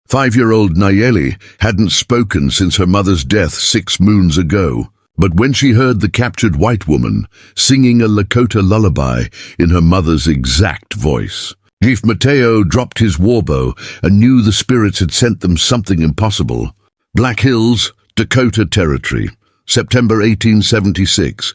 5-year-old Nayeli hadn't spoken since her mother's death 6 moons ago. But when she heard the captured white woman singing a Lakota lullaby in her mother's exact voice, Chief Mateo dropped his warbow and knew the spirits had sent them something impossible. Black Hills, Dakota Territory, September 1876.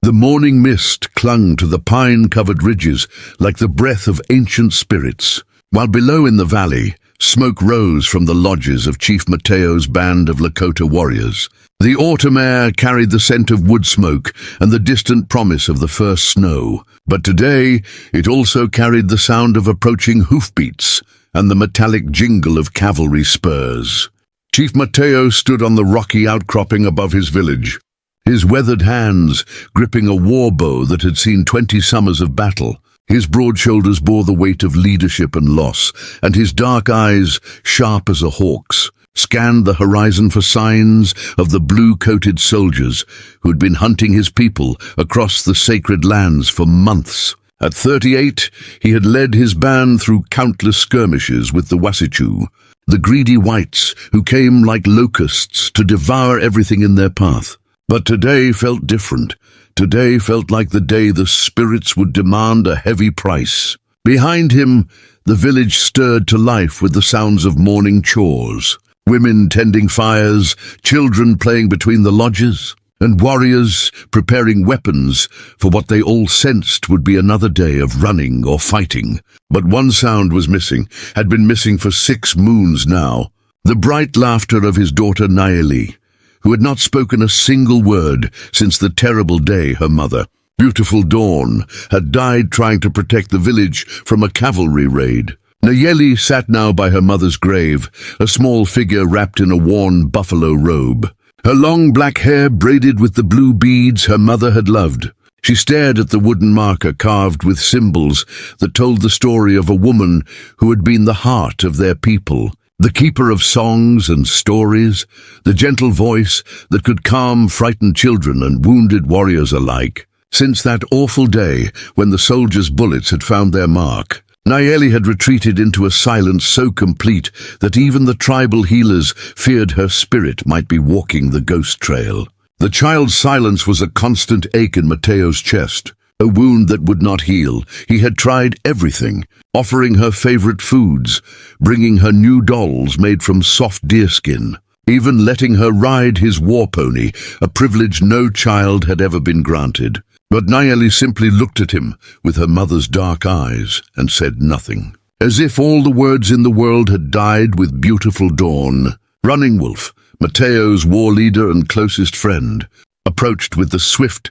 The morning mist clung to the pine-covered ridges like the breath of ancient spirits, while below in the valley, smoke rose from the lodges of Chief Mateo's band of Lakota warriors. The autumn air carried the scent of wood smoke and the distant promise of the first snow, but today it also carried the sound of approaching hoofbeats and the metallic jingle of cavalry spurs. Chief Mateo stood on the rocky outcropping above his village, his weathered hands gripping a war bow that had seen 20 summers of battle. His broad shoulders bore the weight of leadership and loss, and his dark eyes, sharp as a hawk's, scanned the horizon for signs of the blue-coated soldiers who'd been hunting his people across the sacred lands for months. At 38, he had led his band through countless skirmishes with the Wasichu, the greedy whites who came like locusts to devour everything in their path. But today felt different. Today felt like the day the spirits would demand a heavy price. Behind him, the village stirred to life with the sounds of morning chores. Women tending fires, children playing between the lodges, and warriors preparing weapons for what they all sensed would be another day of running or fighting. But one sound was missing, had been missing for 6 moons now. The bright laughter of his daughter Nayeli, who had not spoken a single word since the terrible day her mother, Beautiful Dawn, had died trying to protect the village from a cavalry raid. Nayeli sat now by her mother's grave, a small figure wrapped in a worn buffalo robe. Her long black hair braided with the blue beads her mother had loved. She stared at the wooden marker carved with symbols that told the story of a woman who had been the heart of their people, the keeper of songs and stories, the gentle voice that could calm frightened children and wounded warriors alike. Since that awful day when the soldiers' bullets had found their mark, Nayeli had retreated into a silence so complete that even the tribal healers feared her spirit might be walking the ghost trail. The child's silence was a constant ache in Mateo's chest, a wound that would not heal. He had tried everything, offering her favorite foods, bringing her new dolls made from soft deerskin, even letting her ride his war pony, a privilege no child had ever been granted. But Nayeli simply looked at him with her mother's dark eyes and said nothing. As if all the words in the world had died with Beautiful Dawn, Running Wolf, Mateo's war leader and closest friend, approached with the swift,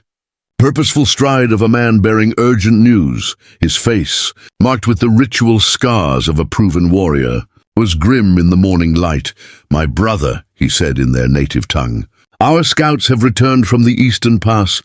purposeful stride of a man bearing urgent news. His face, marked with the ritual scars of a proven warrior, was grim in the morning light. "My brother," he said in their native tongue, "our scouts have returned from the eastern pass.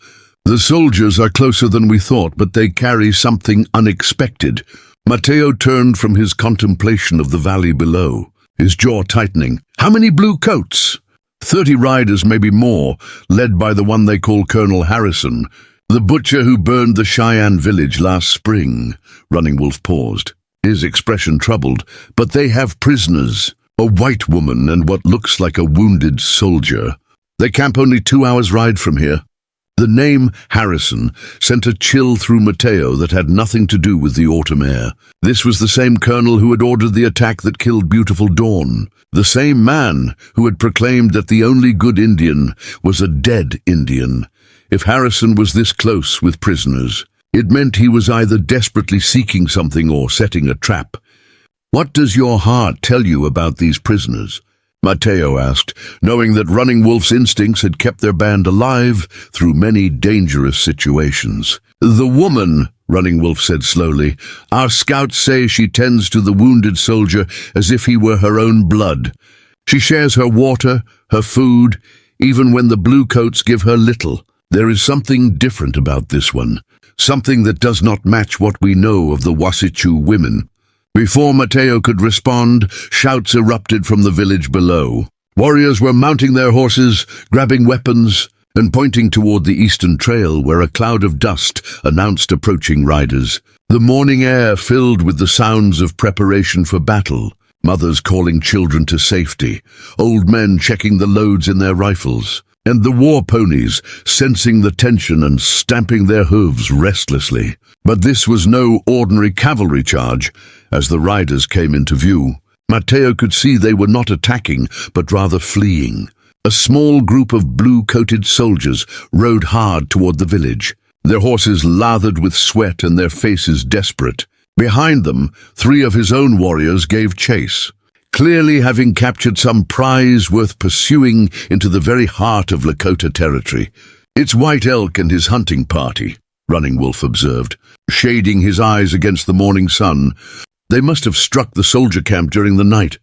The soldiers are closer than we thought, but they carry something unexpected." Mateo turned from his contemplation of the valley below, his jaw tightening. "How many blue coats?" 30 riders, maybe more, led by the one they call Colonel Harrison, the butcher who burned the Cheyenne village last spring. Running Wolf paused, his expression troubled. "But they have prisoners, a white woman and what looks like a wounded soldier. They camp only 2 hours' ride from here." The name Harrison sent a chill through Mateo that had nothing to do with the autumn air. This was the same colonel who had ordered the attack that killed Beautiful Dawn, the same man who had proclaimed that the only good Indian was a dead Indian. If Harrison was this close with prisoners, it meant he was either desperately seeking something or setting a trap. "What does your heart tell you about these prisoners?" Mateo asked, knowing that Running Wolf's instincts had kept their band alive through many dangerous situations. "The woman," Running Wolf said slowly, "our scouts say she tends to the wounded soldier as if he were her own blood. She shares her water, her food, even when the bluecoats give her little. There is something different about this one, something that does not match what we know of the Wasichu women." Before Mateo could respond, shouts erupted from the village below. Warriors were mounting their horses, grabbing weapons, and pointing toward the eastern trail where a cloud of dust announced approaching riders. The morning air filled with the sounds of preparation for battle. mothers calling children to safety, old men checking the loads in their rifles, and the war ponies sensing the tension and stamping their hooves restlessly. But this was no ordinary cavalry charge. As the riders came into view, Matteo could see they were not attacking, but rather fleeing. A small group of blue-coated soldiers rode hard toward the village, their horses lathered with sweat and their faces desperate. Behind them, 3 of his own warriors gave chase, clearly having captured some prize worth pursuing into the very heart of Lakota territory. "It's White Elk and his hunting party," Running Wolf observed, shading his eyes against the morning sun. "They must have struck the soldier camp during the night."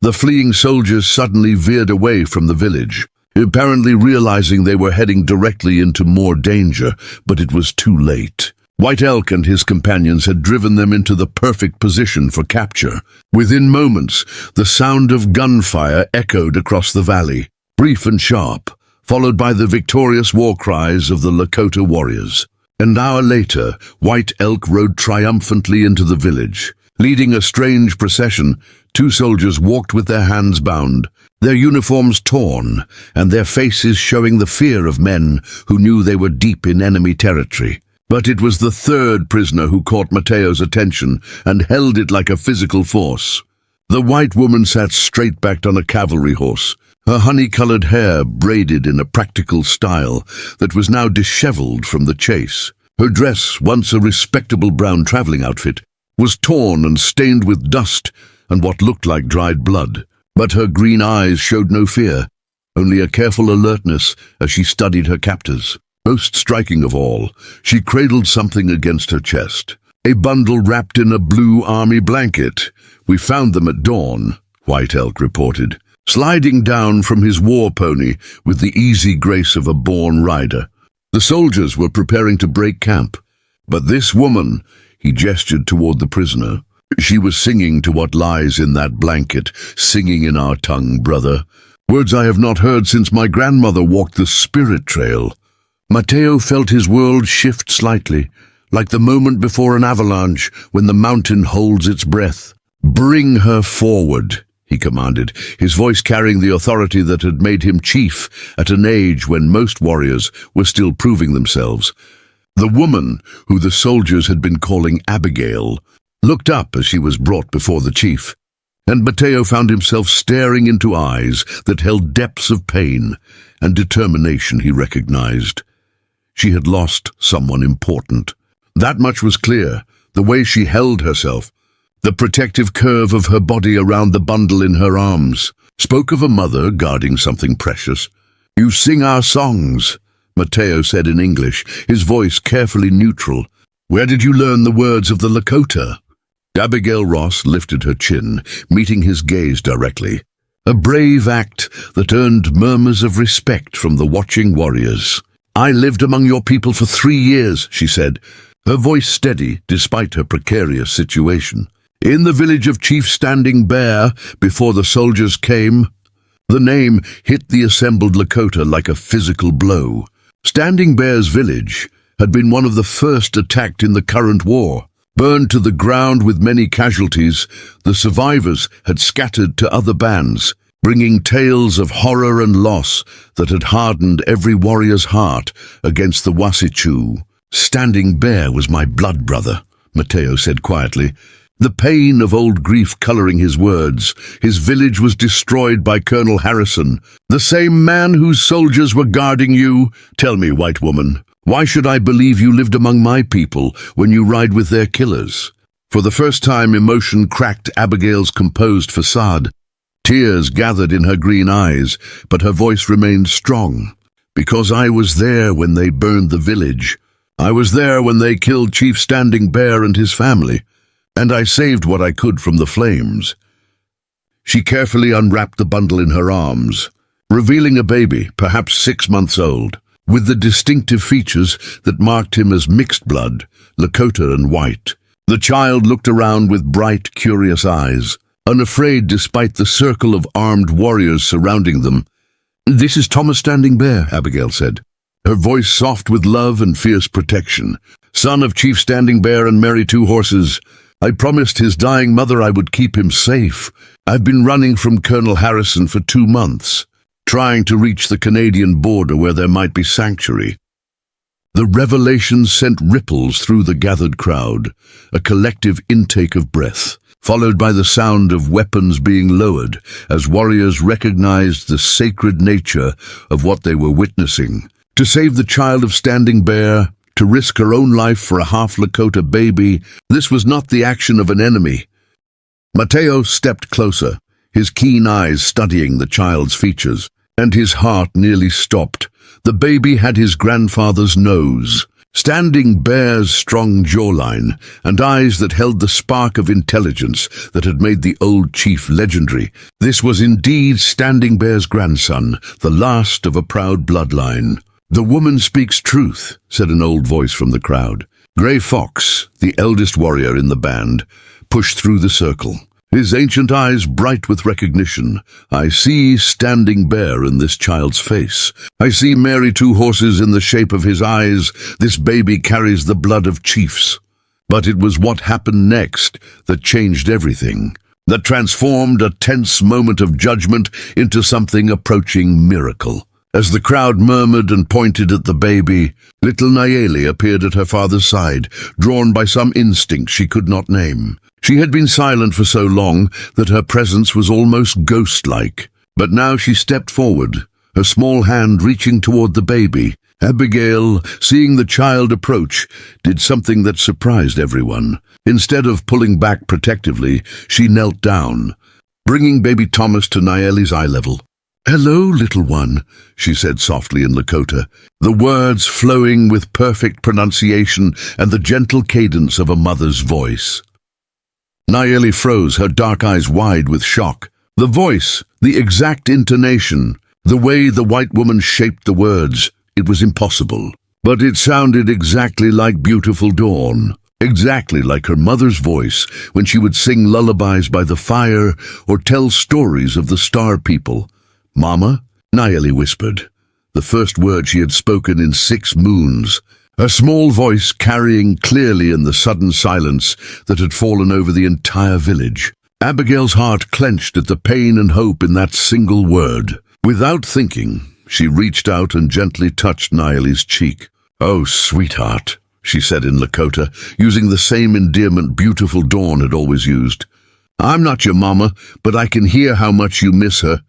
The fleeing soldiers suddenly veered away from the village, apparently realizing they were heading directly into more danger, but it was too late. White Elk and his companions had driven them into the perfect position for capture. Within moments, the sound of gunfire echoed across the valley, brief and sharp, followed by the victorious war cries of the Lakota warriors. An hour later, White Elk rode triumphantly into the village. Leading a strange procession, 2 soldiers walked with their hands bound, their uniforms torn, and their faces showing the fear of men who knew they were deep in enemy territory. But it was the 3rd prisoner who caught Matteo's attention and held it like a physical force. The white woman sat straight-backed on a cavalry horse, her honey-colored hair braided in a practical style that was now disheveled from the chase. Her dress, once a respectable brown traveling outfit, was torn and stained with dust and what looked like dried blood. But her green eyes showed no fear, only a careful alertness as she studied her captors. Most striking of all, she cradled something against her chest. A bundle wrapped in a blue army blanket. "We found them at dawn," White Elk reported, sliding down from his war pony with the easy grace of a born rider. The soldiers were preparing to break camp, but this woman, he gestured toward the prisoner, she was singing to what lies in that blanket, singing in our tongue, brother. Words I have not heard since my grandmother walked the spirit trail. Matteo felt his world shift slightly, like the moment before an avalanche when the mountain holds its breath. "Bring her forward," he commanded, his voice carrying the authority that had made him chief at an age when most warriors were still proving themselves. The woman, who the soldiers had been calling Abigail, looked up as she was brought before the chief, and Matteo found himself staring into eyes that held depths of pain and determination he recognized. She had lost someone important. That much was clear, the way she held herself, the protective curve of her body around the bundle in her arms, spoke of a mother guarding something precious. "You sing our songs," Matteo said in English, his voice carefully neutral. "Where did you learn the words of the Lakota?" Abigail Ross lifted her chin, meeting his gaze directly. A brave act that earned murmurs of respect from the watching warriors. "I lived among your people for 3 years," she said, her voice steady despite her precarious situation. "In the village of Chief Standing Bear, before the soldiers came." The name hit the assembled Lakota like a physical blow. Standing Bear's village had been one of the first attacked in the current war. Burned to the ground with many casualties, the survivors had scattered to other bands, bringing tales of horror and loss that had hardened every warrior's heart against the Wasichu. "Standing Bear was my blood brother," Matteo said quietly, the pain of old grief coloring his words. "His village was destroyed by Colonel Harrison, the same man whose soldiers were guarding you. Tell me, white woman, why should I believe you lived among my people when you ride with their killers?" For the first time, emotion cracked Abigail's composed facade. Tears gathered in her green eyes, but her voice remained strong. "Because I was there when they burned the village. I was there when they killed Chief Standing Bear and his family, and I saved what I could from the flames." She carefully unwrapped the bundle in her arms, revealing a baby, perhaps 6 months old, with the distinctive features that marked him as mixed blood, Lakota and white. The child looked around with bright, curious eyes, unafraid despite the circle of armed warriors surrounding them. "This is Thomas Standing Bear," Abigail said, her voice soft with love and fierce protection. "Son of Chief Standing Bear and Mary Two Horses, I promised his dying mother I would keep him safe. I've been running from Colonel Harrison for 2 months, trying to reach the Canadian border where there might be sanctuary." The revelation sent ripples through the gathered crowd, a collective intake of breath, followed by the sound of weapons being lowered as warriors recognized the sacred nature of what they were witnessing. To save the child of Standing Bear, to risk her own life for a half Lakota baby, this was not the action of an enemy. Mateo stepped closer, his keen eyes studying the child's features, and his heart nearly stopped. The baby had his grandfather's nose, Standing Bear's strong jawline, and eyes that held the spark of intelligence that had made the old chief legendary. This was indeed Standing Bear's grandson, the last of a proud bloodline. "The woman speaks truth," said an old voice from the crowd. Gray Fox, the eldest warrior in the band, pushed through the circle, his ancient eyes bright with recognition. "I see Standing Bear in this child's face. I see Mary Two Horses in the shape of his eyes. This baby carries the blood of chiefs." But it was what happened next that changed everything, that transformed a tense moment of judgment into something approaching miracle. As the crowd murmured and pointed at the baby, little Nayeli appeared at her father's side, drawn by some instinct she could not name. She had been silent for so long that her presence was almost ghost-like. But now she stepped forward, her small hand reaching toward the baby. Abigail, seeing the child approach, did something that surprised everyone. Instead of pulling back protectively, she knelt down, bringing baby Thomas to Nayeli's eye level. "Hello, little one," she said softly in Lakota, the words flowing with perfect pronunciation and the gentle cadence of a mother's voice. Nayeli froze, her dark eyes wide with shock. The voice, the exact intonation, the way the white woman shaped the words, it was impossible. But it sounded exactly like Beautiful Dawn, exactly like her mother's voice when she would sing lullabies by the fire or tell stories of the star people. "Mama," Nayeli whispered, the first word she had spoken in 6 moons, her small voice carrying clearly in the sudden silence that had fallen over the entire village. Abigail's heart clenched at the pain and hope in that single word. Without thinking, she reached out and gently touched Nayeli's cheek. "Oh, sweetheart," she said in Lakota, using the same endearment Beautiful Dawn had always used. "I'm not your mama, but I can hear how much you miss her."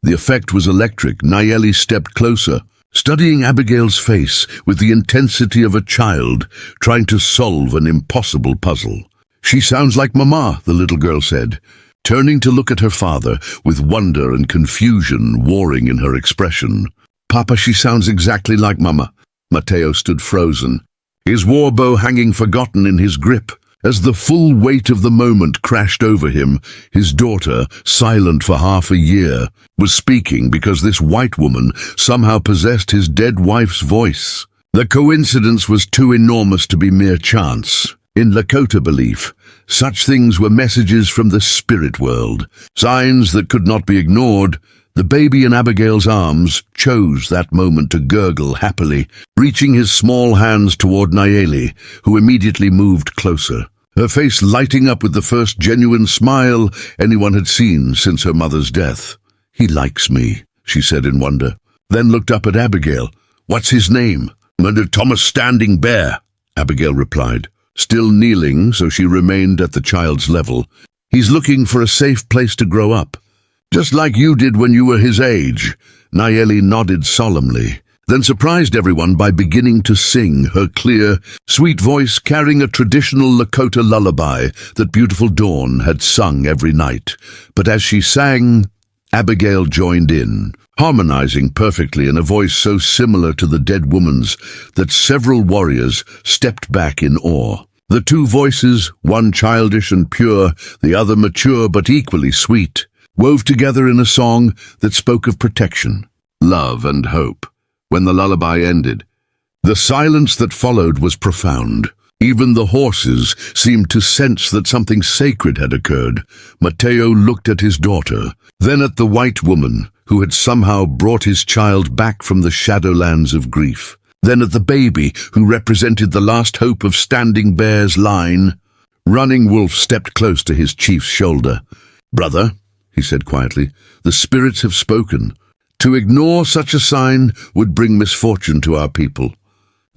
The effect was electric. Nayeli stepped closer, studying Abigail's face with the intensity of a child trying to solve an impossible puzzle. "She sounds like Mama," the little girl said, turning to look at her father with wonder and confusion warring in her expression. "Papa, she sounds exactly like Mama." Mateo stood frozen, his war bow hanging forgotten in his grip. As the full weight of the moment crashed over him, his daughter, silent for half a year, was speaking because this white woman somehow possessed his dead wife's voice. The coincidence was too enormous to be mere chance. In Lakota belief, such things were messages from the spirit world, signs that could not be ignored. The baby in Abigail's arms chose that moment to gurgle happily, reaching his small hands toward Nayeli, who immediately moved closer, her face lighting up with the first genuine smile anyone had seen since her mother's death. "He likes me," she said in wonder, then looked up at Abigail. "What's his name?" "Thomas Standing Bear," Abigail replied, still kneeling so she remained at the child's level. "He's looking for a safe place to grow up. Just like you did when you were his age." Nayeli nodded solemnly, then surprised everyone by beginning to sing, her clear, sweet voice carrying a traditional Lakota lullaby that Beautiful Dawn had sung every night. But as she sang, Abigail joined in, harmonizing perfectly in a voice so similar to the dead woman's that several warriors stepped back in awe. The two voices, one childish and pure, the other mature but equally sweet, wove together in a song that spoke of protection, love, and hope. When the lullaby ended, the silence that followed was profound. Even the horses seemed to sense that something sacred had occurred. Mateo looked at his daughter, then at the white woman who had somehow brought his child back from the shadowlands of grief, then at the baby who represented the last hope of Standing Bear's line. Running Wolf stepped close to his chief's shoulder. "Brother," he said quietly, "the spirits have spoken. To ignore such a sign would bring misfortune to our people."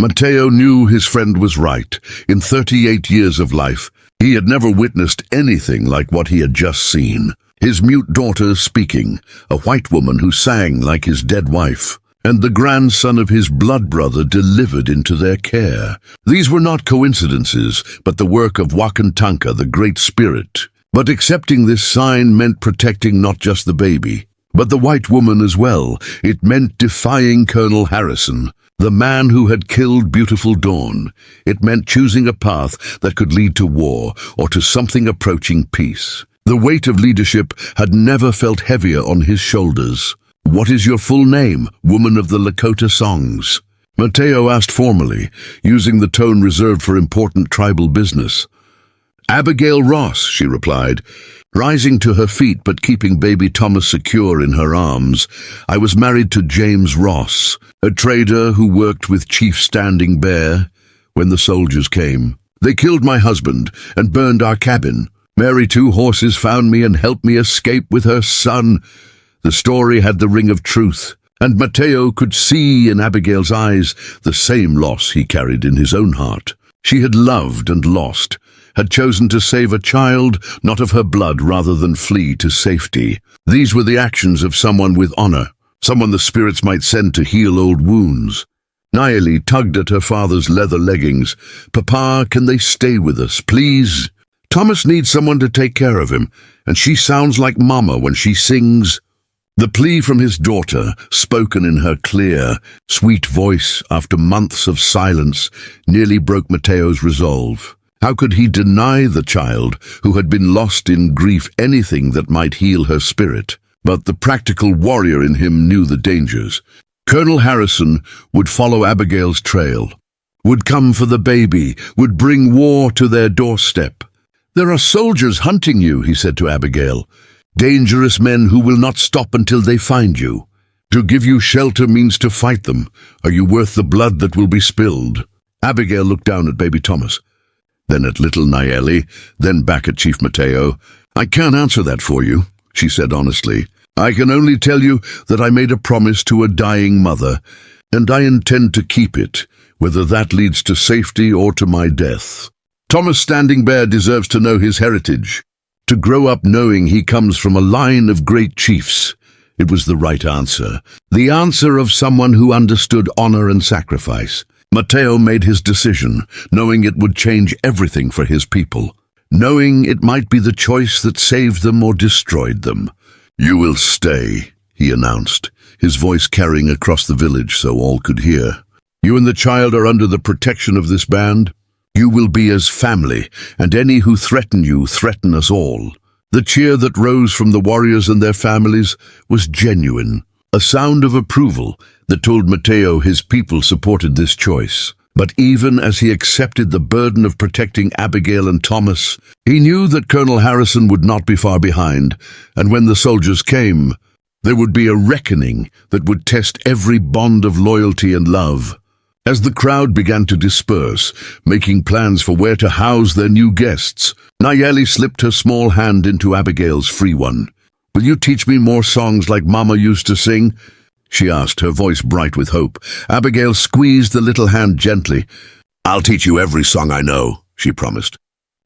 Mateo knew his friend was right. In 38 years of life, he had never witnessed anything like what he had just seen. His mute daughter speaking, a white woman who sang like his dead wife, and the grandson of his blood brother delivered into their care. These were not coincidences, but the work of Wakantanka, the Great Spirit. But accepting this sign meant protecting not just the baby, but the white woman as well. It meant defying Colonel Harrison, the man who had killed beautiful Dawn. It meant choosing a path that could lead to war or to something approaching peace. The weight of leadership had never felt heavier on his shoulders. "What is your full name, woman of the Lakota songs?" Mateo asked formally, using the tone reserved for important tribal business. "Abigail Ross," she replied, rising to her feet but keeping baby Thomas secure in her arms. "I was married to James Ross, a trader who worked with Chief Standing Bear when the soldiers came. They killed my husband and burned our cabin. Mary Two Horses found me and helped me escape with her son." The story had the ring of truth, and Mateo could see in Abigail's eyes the same loss he carried in his own heart. She had loved and lost, had chosen to save a child, not of her blood, rather than flee to safety. These were the actions of someone with honor, someone the spirits might send to heal old wounds. Nayeli tugged at her father's leather leggings. "Papa, can they stay with us, please? Thomas needs someone to take care of him, and she sounds like Mama when she sings." The plea from his daughter, spoken in her clear, sweet voice after months of silence, nearly broke Mateo's resolve. How could he deny the child, who had been lost in grief, anything that might heal her spirit? But the practical warrior in him knew the dangers. Colonel Harrison would follow Abigail's trail, would come for the baby, would bring war to their doorstep. "There are soldiers hunting you," he said to Abigail. "Dangerous men who will not stop until they find you. To give you shelter means to fight them. Are you worth the blood that will be spilled?" Abigail looked down at baby Thomas, then at little Nayeli, then back at Chief Mateo. "I can't answer that for you," she said honestly. "I can only tell you that I made a promise to a dying mother, and I intend to keep it, whether that leads to safety or to my death. Thomas Standing Bear deserves to know his heritage, to grow up knowing he comes from a line of great chiefs." It was the right answer, the answer of someone who understood honor and sacrifice. Mateo made his decision, knowing it would change everything for his people, knowing it might be the choice that saved them or destroyed them. "You will stay," he announced, his voice carrying across the village so all could hear. "You and the child are under the protection of this band. You will be as family, and any who threaten you threaten us all." The cheer that rose from the warriors and their families was genuine, a sound of approval that told Mateo his people supported this choice. But even as he accepted the burden of protecting Abigail and Thomas, he knew that Colonel Harrison would not be far behind, and when the soldiers came, there would be a reckoning that would test every bond of loyalty and love. As the crowd began to disperse, making plans for where to house their new guests, Nayeli slipped her small hand into Abigail's free one. "Will you teach me more songs like Mama used to sing?" she asked, her voice bright with hope. Abigail squeezed the little hand gently. "I'll teach you every song I know," she promised.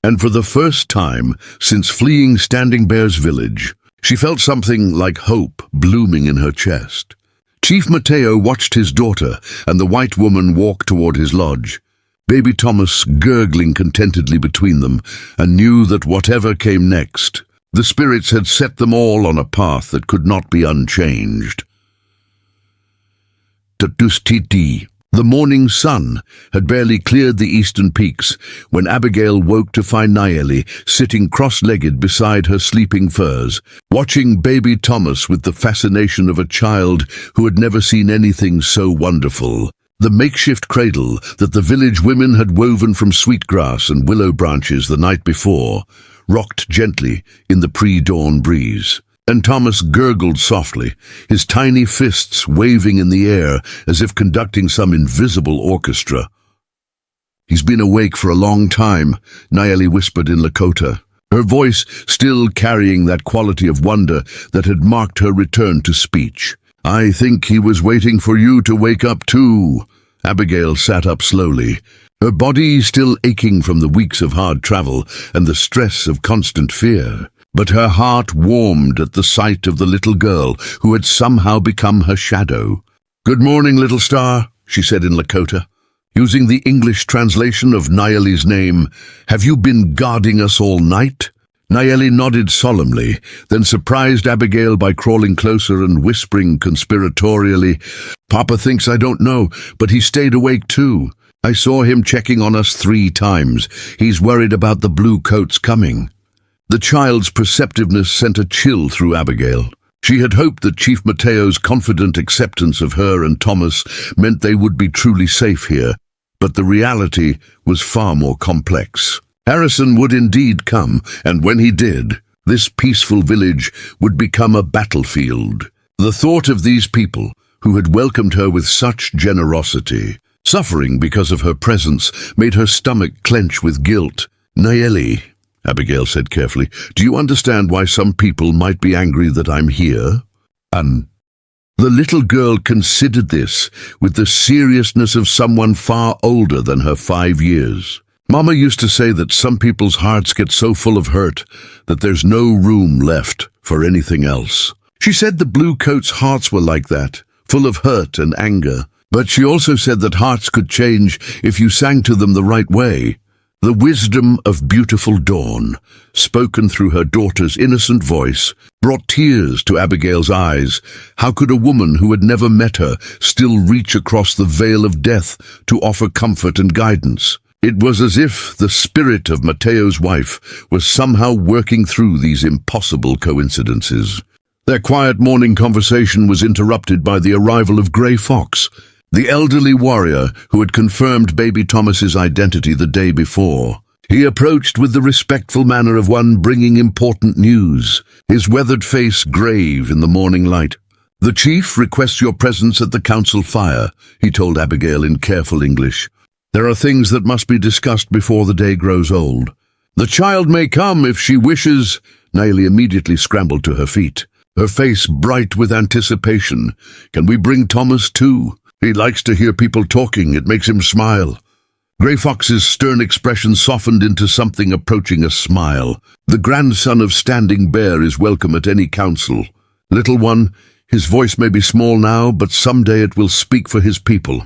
And for the first time since fleeing Standing Bear's village, she felt something like hope blooming in her chest. Chief Mateo watched his daughter and the white woman walk toward his lodge, baby Thomas gurgling contentedly between them, and knew that whatever came next, the spirits had set them all on a path that could not be unchanged. Tutustiti. The morning sun had barely cleared the eastern peaks when Abigail woke to find Nayeli sitting cross-legged beside her sleeping furs, watching baby Thomas with the fascination of a child who had never seen anything so wonderful. The makeshift cradle that the village women had woven from sweetgrass and willow branches the night before rocked gently in the pre-dawn breeze, and Thomas gurgled softly, his tiny fists waving in the air as if conducting some invisible orchestra. He's been awake for a long time, Nayeli whispered in Lakota, her voice still carrying that quality of wonder that had marked her return to speech. I think he was waiting for you to wake up too. Abigail sat up slowly, her body still aching from the weeks of hard travel and the stress of constant fear. But her heart warmed at the sight of the little girl who had somehow become her shadow. Good morning, little star, she said in Lakota. Using the English translation of Nayeli's name, have you been guarding us all night? Nayeli nodded solemnly, then surprised Abigail by crawling closer and whispering conspiratorially, Papa thinks I don't know, but he stayed awake too. I saw him checking on us 3 times. He's worried about the blue coats coming. The child's perceptiveness sent a chill through Abigail. She had hoped that Chief Mateo's confident acceptance of her and Thomas meant they would be truly safe here, but the reality was far more complex. Harrison would indeed come, and when he did, this peaceful village would become a battlefield. The thought of these people, who had welcomed her with such generosity, suffering because of her presence, made her stomach clench with guilt. Nayeli, Abigail said carefully, do you understand why some people might be angry that I'm here? The little girl considered this with the seriousness of someone far older than her 5 years. Mama used to say that some people's hearts get so full of hurt that there's no room left for anything else. She said the blue coats' hearts were like that, full of hurt and anger. But she also said that hearts could change if you sang to them the right way. The wisdom of beautiful dawn, spoken through her daughter's innocent voice, brought tears to Abigail's eyes. How could a woman who had never met her still reach across the veil of death to offer comfort and guidance? It was as if the spirit of Mateo's wife was somehow working through these impossible coincidences. Their quiet morning conversation was interrupted by the arrival of Grey Fox, the elderly warrior who had confirmed baby Thomas's identity the day before. He approached with the respectful manner of one bringing important news, his weathered face grave in the morning light. The chief requests your presence at the council fire, he told Abigail in careful English. There are things that must be discussed before the day grows old. The child may come if she wishes. Nayeli immediately scrambled to her feet, her face bright with anticipation. Can we bring Thomas too? He likes to hear people talking. It makes him smile. Grey Fox's stern expression softened into something approaching a smile. The grandson of Standing Bear is welcome at any council. Little one, his voice may be small now, but someday it will speak for his people.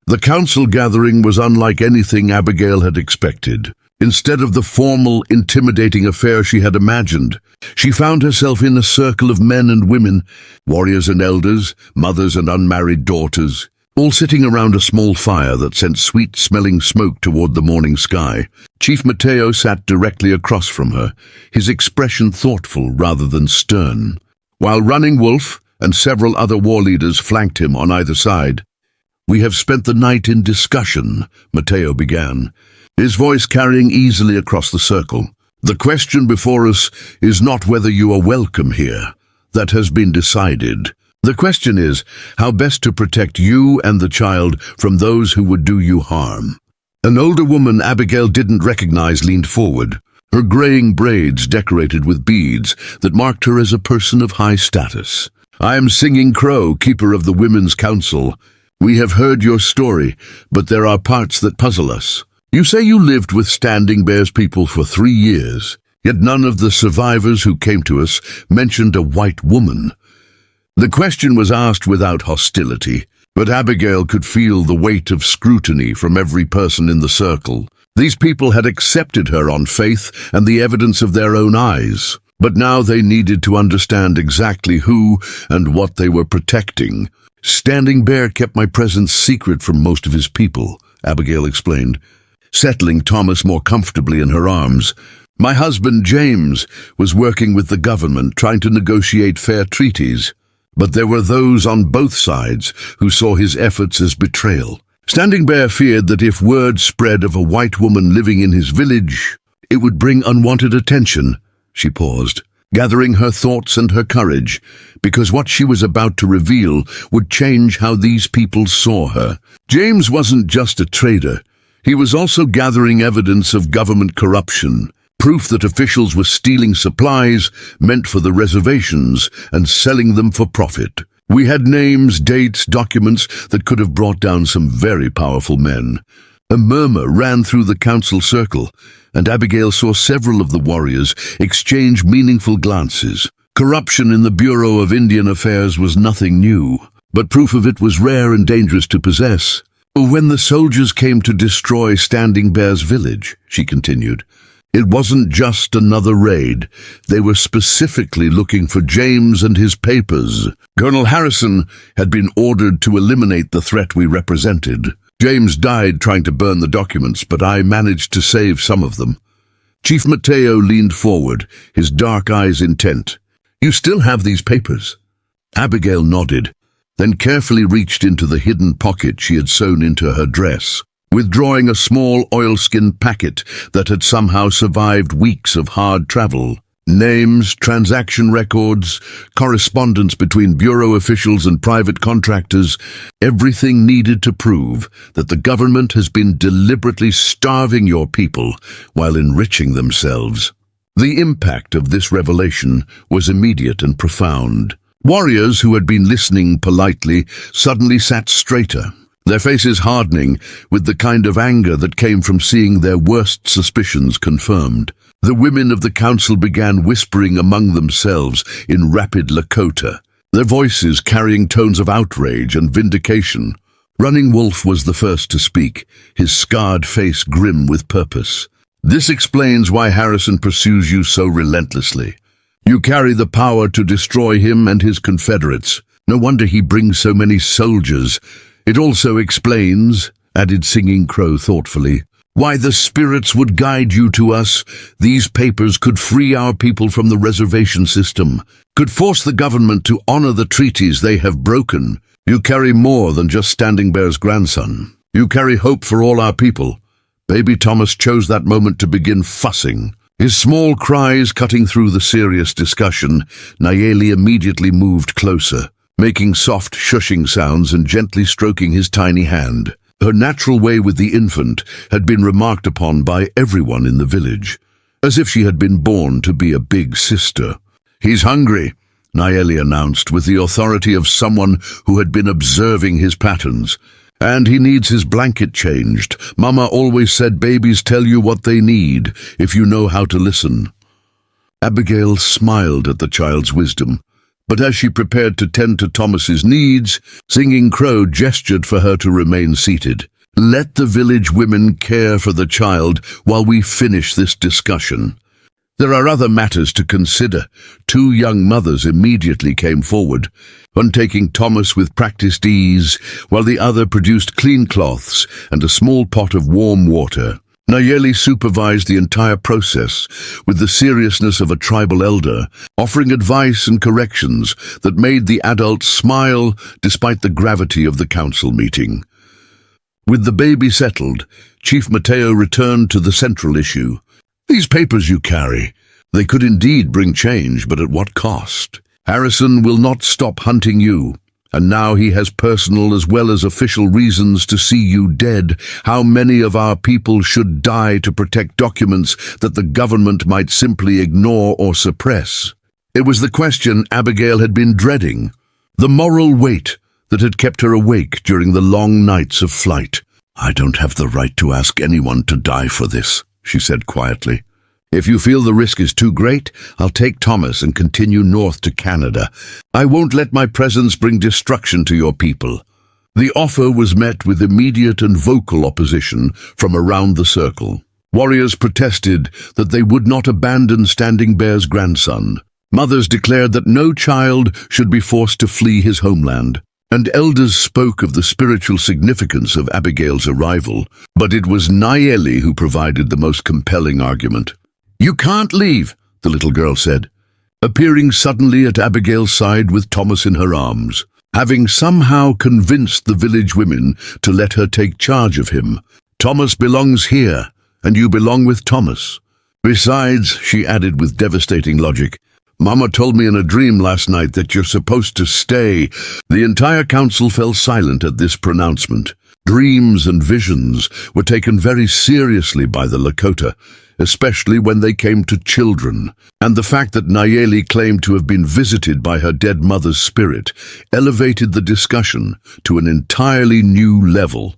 The council gathering was unlike anything Abigail had expected. Instead of the formal, intimidating affair she had imagined, she found herself in a circle of men and women, warriors and elders, mothers and unmarried daughters, all sitting around a small fire that sent sweet-smelling smoke toward the morning sky. Chief Mateo sat directly across from her, his expression thoughtful rather than stern, while Running Wolf and several other war leaders flanked him on either side. We have spent the night in discussion, Mateo began, his voice carrying easily across the circle. The question before us is not whether you are welcome here. That has been decided. The question is how best to protect you and the child from those who would do you harm. An older woman Abigail didn't recognize leaned forward, her graying braids decorated with beads that marked her as a person of high status. I am Singing Crow, keeper of the Women's Council. We have heard your story, but there are parts that puzzle us. You say you lived with Standing Bear's people for 3 years, yet none of the survivors who came to us mentioned a white woman. The question was asked without hostility, but Abigail could feel the weight of scrutiny from every person in the circle. These people had accepted her on faith and the evidence of their own eyes, but now they needed to understand exactly who and what they were protecting. Standing Bear kept my presence secret from most of his people, Abigail explained, settling Thomas more comfortably in her arms. My husband, James, was working with the government trying to negotiate fair treaties, but there were those on both sides who saw his efforts as betrayal. Standing Bear feared that if word spread of a white woman living in his village, it would bring unwanted attention. She paused, gathering her thoughts and her courage, because what she was about to reveal would change how these people saw her. James wasn't just a trader. He was also gathering evidence of government corruption, proof that officials were stealing supplies meant for the reservations and selling them for profit. We had names, dates, documents that could have brought down some very powerful men. A murmur ran through the council circle, and Abigail saw several of the warriors exchange meaningful glances. Corruption in the Bureau of Indian Affairs was nothing new, but proof of it was rare and dangerous to possess. When the soldiers came to destroy Standing Bear's village, she continued, it wasn't just another raid. They were specifically looking for James and his papers. Colonel Harrison had been ordered to eliminate the threat we represented. James died trying to burn the documents, but I managed to save some of them. Chief Mateo leaned forward, his dark eyes intent. You still have these papers? Abigail nodded, then carefully reached into the hidden pocket she had sewn into her dress, withdrawing a small oilskin packet that had somehow survived weeks of hard travel. Names, transaction records, correspondence between bureau officials and private contractors, everything needed to prove that the government has been deliberately starving your people while enriching themselves. The impact of this revelation was immediate and profound. Warriors who had been listening politely suddenly sat straighter, their faces hardening with the kind of anger that came from seeing their worst suspicions confirmed. The women of the council began whispering among themselves in rapid Lakota, their voices carrying tones of outrage and vindication. Running Wolf was the first to speak, his scarred face grim with purpose. This explains why Harrison pursues you so relentlessly. You carry the power to destroy him and his Confederates. No wonder he brings so many soldiers. It also explains, added Singing Crow thoughtfully, why the spirits would guide you to us. These papers could free our people from the reservation system, could force the government to honor the treaties they have broken. You carry more than just Standing Bear's grandson. You carry hope for all our people. Baby Thomas chose that moment to begin fussing. His small cries cutting through the serious discussion, Nayeli immediately moved closer, making soft shushing sounds and gently stroking his tiny hand. Her natural way with the infant had been remarked upon by everyone in the village, as if she had been born to be a big sister. He's hungry, Nayeli announced with the authority of someone who had been observing his patterns. And he needs his blanket changed. Mama always said babies tell you what they need, if you know how to listen. Abigail smiled at the child's wisdom, but as she prepared to tend to Thomas's needs, Singing Crow gestured for her to remain seated. Let the village women care for the child while we finish this discussion. There are other matters to consider. Two young mothers immediately came forward, one taking Thomas with practiced ease, while the other produced clean cloths and a small pot of warm water. Nayeli supervised the entire process with the seriousness of a tribal elder, offering advice and corrections that made the adults smile despite the gravity of the council meeting. With the baby settled, Chief Mateo returned to the central issue. These papers you carry, they could indeed bring change, but at what cost? Harrison will not stop hunting you, and now he has personal as well as official reasons to see you dead. How many of our people should die to protect documents that the government might simply ignore or suppress? It was the question Abigail had been dreading, the moral weight that had kept her awake during the long nights of flight. I don't have the right to ask anyone to die for this, she said quietly. If you feel the risk is too great, I'll take Thomas and continue north to Canada. I won't let my presence bring destruction to your people. The offer was met with immediate and vocal opposition from around the circle. Warriors protested that they would not abandon Standing Bear's grandson. Mothers declared that no child should be forced to flee his homeland. And elders spoke of the spiritual significance of Abigail's arrival, but it was Nayeli who provided the most compelling argument. You can't leave, the little girl said, appearing suddenly at Abigail's side with Thomas in her arms, having somehow convinced the village women to let her take charge of him. Thomas belongs here, and you belong with Thomas. Besides, she added with devastating logic, Mama told me in a dream last night that you're supposed to stay. The entire council fell silent at this pronouncement. Dreams and visions were taken very seriously by the Lakota, especially when they came to children, and the fact that Nayeli claimed to have been visited by her dead mother's spirit elevated the discussion to an entirely new level.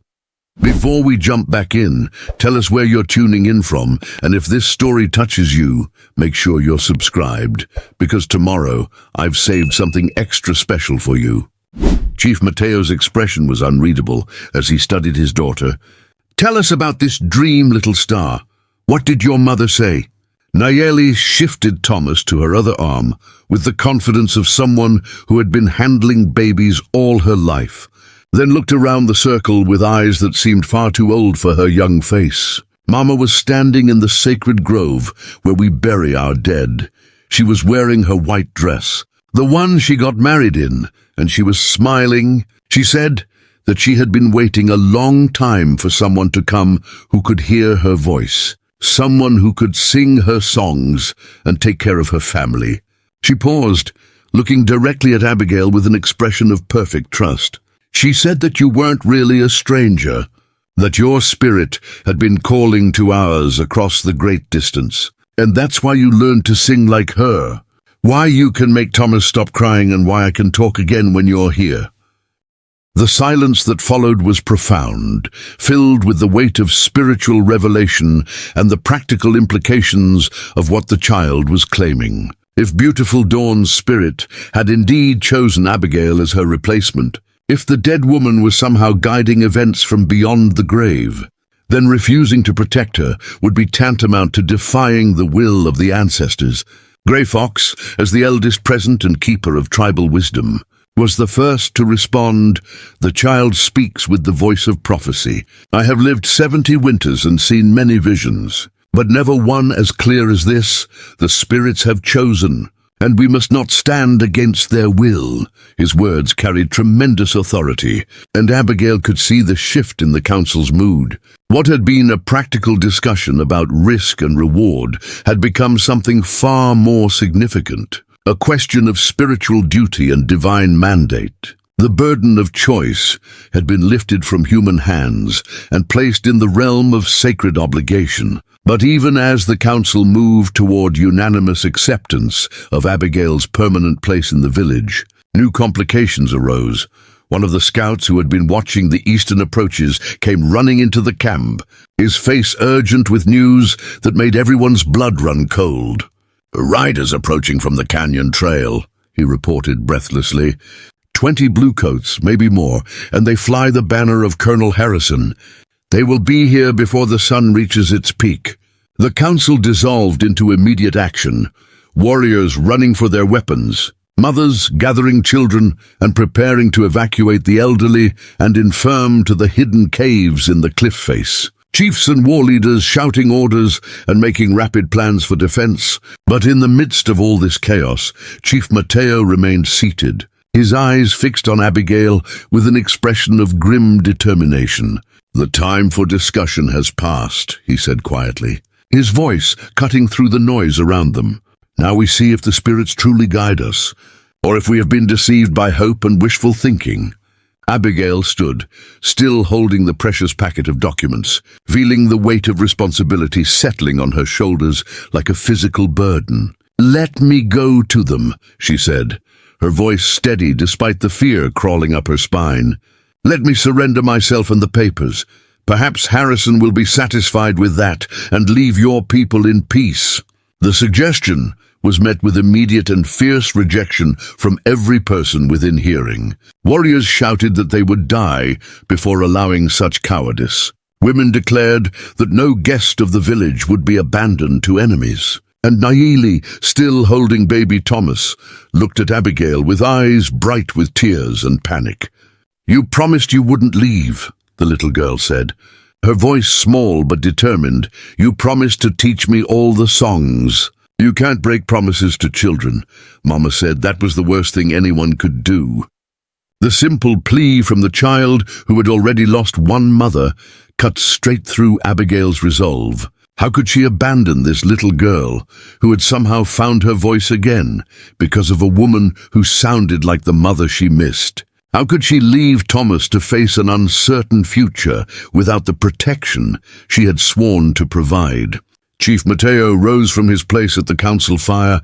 Before we jump back in, tell us where you're tuning in from, and if this story touches you, make sure you're subscribed, because tomorrow I've saved something extra special for you. Chief Mateo's expression was unreadable as he studied his daughter. Tell us about this dream, little star. What did your mother say? Nayeli shifted Thomas to her other arm with the confidence of someone who had been handling babies all her life, then looked around the circle with eyes that seemed far too old for her young face. Mama was standing in the sacred grove where we bury our dead. She was wearing her white dress, the one she got married in, and she was smiling. She said that she had been waiting a long time for someone to come who could hear her voice, someone who could sing her songs and take care of her family. She paused, looking directly at Abigail with an expression of perfect trust. She said that you weren't really a stranger, that your spirit had been calling to ours across the great distance, and that's why you learned to sing like her. Why you can make Thomas stop crying and why I can talk again when you're here. The silence that followed was profound, filled with the weight of spiritual revelation and the practical implications of what the child was claiming. If beautiful Dawn's spirit had indeed chosen Abigail as her replacement, if the dead woman was somehow guiding events from beyond the grave, then refusing to protect her would be tantamount to defying the will of the ancestors. Grey Fox, as the eldest present and keeper of tribal wisdom, was the first to respond. The child speaks with the voice of prophecy. I have lived 70 winters and seen many visions, but never one as clear as this. The spirits have chosen, and we must not stand against their will. His words carried tremendous authority, and Abigail could see the shift in the council's mood. What had been a practical discussion about risk and reward had become something far more significant, a question of spiritual duty and divine mandate. The burden of choice had been lifted from human hands and placed in the realm of sacred obligation. But even as the council moved toward unanimous acceptance of Abigail's permanent place in the village, new complications arose. One of the scouts who had been watching the eastern approaches came running into the camp, his face urgent with news that made everyone's blood run cold. Riders approaching from the canyon trail, he reported breathlessly. 20 bluecoats, maybe more, and they fly the banner of Colonel Harrison. They will be here before the sun reaches its peak. The council dissolved into immediate action, warriors running for their weapons, mothers gathering children and preparing to evacuate the elderly and infirm to the hidden caves in the cliff face. Chiefs and war leaders shouting orders and making rapid plans for defense. But in the midst of all this chaos, Chief Mateo remained seated, his eyes fixed on Abigail with an expression of grim determination. The time for discussion has passed, he said quietly, his voice cutting through the noise around them. Now we see if the spirits truly guide us, or if we have been deceived by hope and wishful thinking. Abigail stood, still holding the precious packet of documents, feeling the weight of responsibility settling on her shoulders like a physical burden. Let me go to them, she said, her voice steady despite the fear crawling up her spine. Let me surrender myself and the papers. Perhaps Harrison will be satisfied with that and leave your people in peace. The suggestion was met with immediate and fierce rejection from every person within hearing. Warriors shouted that they would die before allowing such cowardice. Women declared that no guest of the village would be abandoned to enemies. And Nayeli, still holding baby Thomas, looked at Abigail with eyes bright with tears and panic. You promised you wouldn't leave, the little girl said, her voice small but determined. You promised to teach me all the songs. You can't break promises to children, Mama said. That was the worst thing anyone could do. The simple plea from the child who had already lost one mother cut straight through Abigail's resolve. How could she abandon this little girl who had somehow found her voice again because of a woman who sounded like the mother she missed? How could she leave Thomas to face an uncertain future without the protection she had sworn to provide? Chief Mateo rose from his place at the council fire,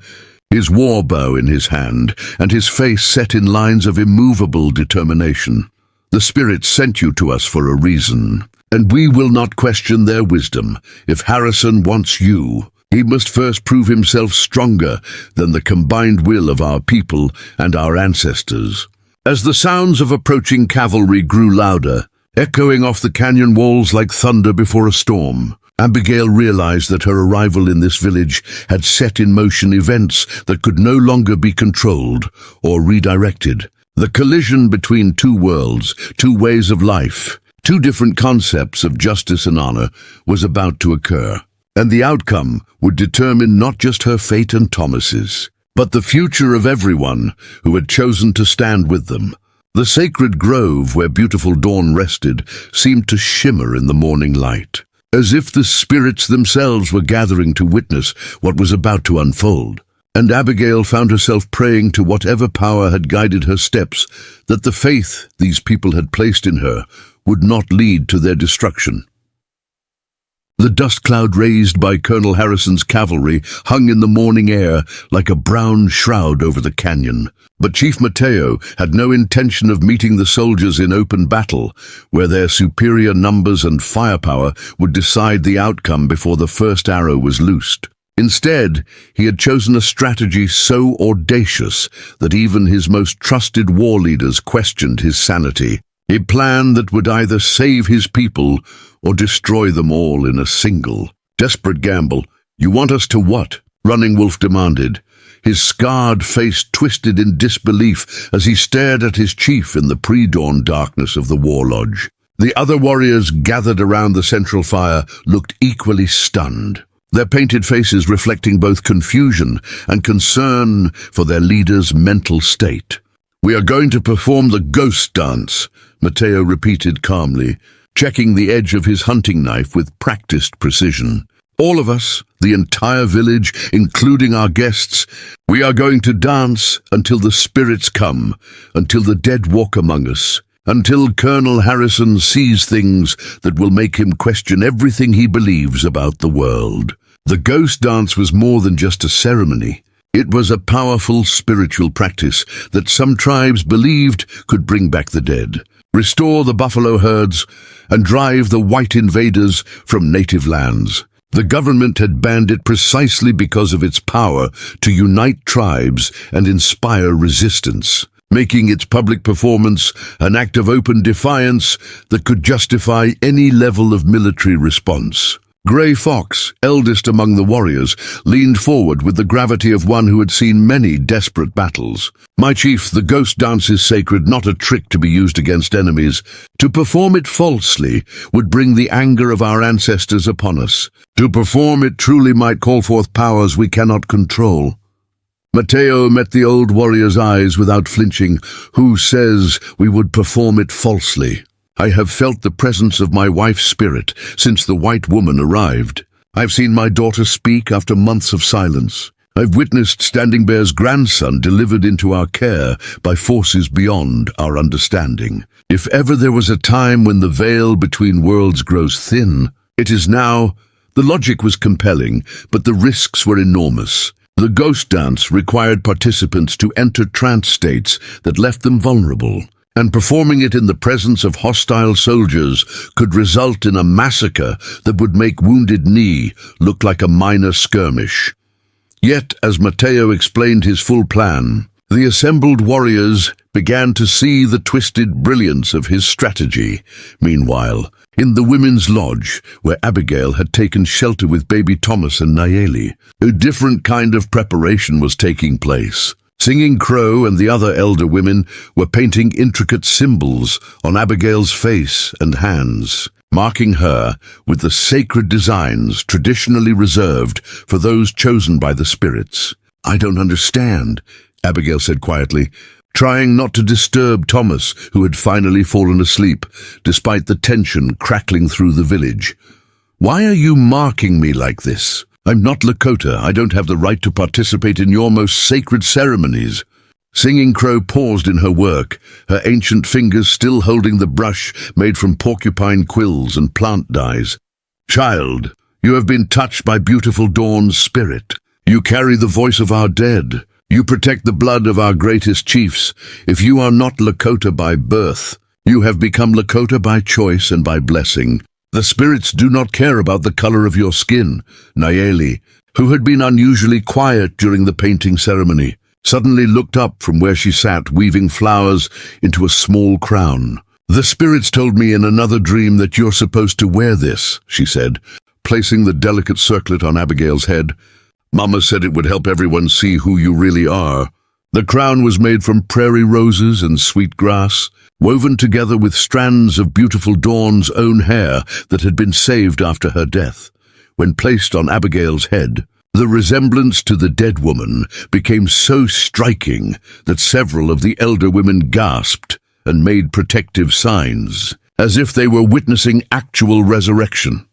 his war bow in his hand, and his face set in lines of immovable determination. The spirits sent you to us for a reason, and we will not question their wisdom. If Harrison wants you, he must first prove himself stronger than the combined will of our people and our ancestors. As the sounds of approaching cavalry grew louder, echoing off the canyon walls like thunder before a storm, Abigail realized that her arrival in this village had set in motion events that could no longer be controlled or redirected. The collision between two worlds, two ways of life, two different concepts of justice and honor was about to occur, and the outcome would determine not just her fate and Thomas's, but the future of everyone who had chosen to stand with them. The sacred grove where beautiful dawn rested seemed to shimmer in the morning light, as if the spirits themselves were gathering to witness what was about to unfold. And Abigail found herself praying to whatever power had guided her steps, that the faith these people had placed in her would not lead to their destruction. The dust cloud raised by Colonel Harrison's cavalry hung in the morning air like a brown shroud over the canyon. But Chief Mateo had no intention of meeting the soldiers in open battle, where their superior numbers and firepower would decide the outcome before the first arrow was loosed. Instead, he had chosen a strategy so audacious that even his most trusted war leaders questioned his sanity. A plan that would either save his people or destroy them all in a single, desperate gamble. "You want us to what?" Running Wolf demanded, his scarred face twisted in disbelief as he stared at his chief in the pre-dawn darkness of the war lodge. The other warriors gathered around the central fire looked equally stunned, their painted faces reflecting both confusion and concern for their leader's mental state. "We are going to perform the ghost dance," Mateo repeated calmly, checking the edge of his hunting knife with practiced precision. "All of us, the entire village, including our guests, we are going to dance until the spirits come, until the dead walk among us, until Colonel Harrison sees things that will make him question everything he believes about the world." The ghost dance was more than just a ceremony. It was a powerful spiritual practice that some tribes believed could bring back the dead, restore the buffalo herds, and drive the white invaders from native lands. The government had banned it precisely because of its power to unite tribes and inspire resistance, making its public performance an act of open defiance that could justify any level of military response. Gray Fox, eldest among the warriors, leaned forward with the gravity of one who had seen many desperate battles. "My chief, the ghost dance is sacred, not a trick to be used against enemies. To perform it falsely would bring the anger of our ancestors upon us. To perform it truly might call forth powers we cannot control." Mateo met the old warrior's eyes without flinching. "Who says we would perform it falsely? I have felt the presence of my wife's spirit since the white woman arrived. I've seen my daughter speak after months of silence. I've witnessed Standing Bear's grandson delivered into our care by forces beyond our understanding. If ever there was a time when the veil between worlds grows thin, it is now." The logic was compelling, but the risks were enormous. The ghost dance required participants to enter trance states that left them vulnerable, and performing it in the presence of hostile soldiers could result in a massacre that would make Wounded Knee look like a minor skirmish. Yet, as Mateo explained his full plan, the assembled warriors began to see the twisted brilliance of his strategy. Meanwhile, in the women's lodge, where Abigail had taken shelter with baby Thomas and Nayeli, a different kind of preparation was taking place. Singing Crow and the other elder women were painting intricate symbols on Abigail's face and hands, marking her with the sacred designs traditionally reserved for those chosen by the spirits. "I don't understand," Abigail said quietly, trying not to disturb Thomas, who had finally fallen asleep, despite the tension crackling through the village. "Why are you marking me like this? I'm not Lakota. I don't have the right to participate in your most sacred ceremonies." Singing Crow paused in her work, her ancient fingers still holding the brush made from porcupine quills and plant dyes. "Child, you have been touched by beautiful Dawn's spirit. You carry the voice of our dead. You protect the blood of our greatest chiefs. If you are not Lakota by birth, you have become Lakota by choice and by blessing. The spirits do not care about the color of your skin." Nayeli, who had been unusually quiet during the painting ceremony, suddenly looked up from where she sat, weaving flowers into a small crown. "The spirits told me in another dream that you're supposed to wear this," she said, placing the delicate circlet on Abigail's head. "Mama said it would help everyone see who you really are." The crown was made from prairie roses and sweet grass, woven together with strands of beautiful Dawn's own hair that had been saved after her death. When placed on Abigail's head, the resemblance to the dead woman became so striking that several of the elder women gasped and made protective signs, as if they were witnessing actual resurrection.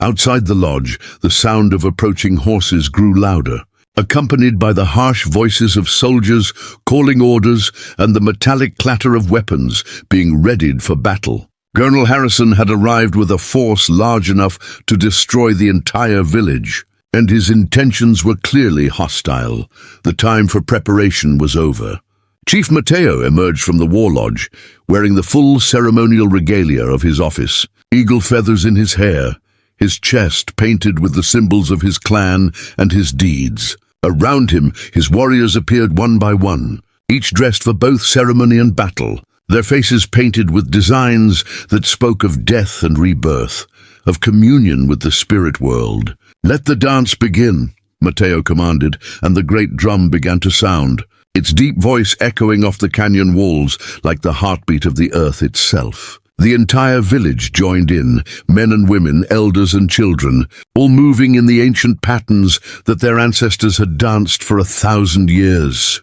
Outside the lodge, the sound of approaching horses grew louder, accompanied by the harsh voices of soldiers calling orders and the metallic clatter of weapons being readied for battle. Colonel Harrison had arrived with a force large enough to destroy the entire village, and his intentions were clearly hostile. The time for preparation was over. Chief Mateo emerged from the war lodge, wearing the full ceremonial regalia of his office, eagle feathers in his hair, his chest painted with the symbols of his clan and his deeds. Around him, his warriors appeared one by one, each dressed for both ceremony and battle, their faces painted with designs that spoke of death and rebirth, of communion with the spirit world. "Let the dance begin," Mateo commanded, and the great drum began to sound, its deep voice echoing off the canyon walls like the heartbeat of the earth itself. The entire village joined in, men and women, elders and children, all moving in the ancient patterns that their ancestors had danced for 1,000 years.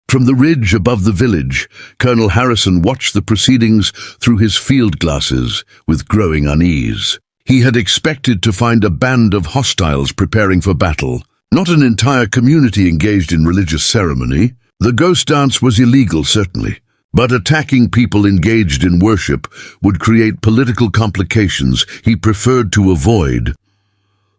From the ridge above the village, Colonel Harrison watched the proceedings through his field glasses with growing unease. He had expected to find a band of hostiles preparing for battle, not an entire community engaged in religious ceremony. The ghost dance was illegal, certainly, but attacking people engaged in worship would create political complications he preferred to avoid.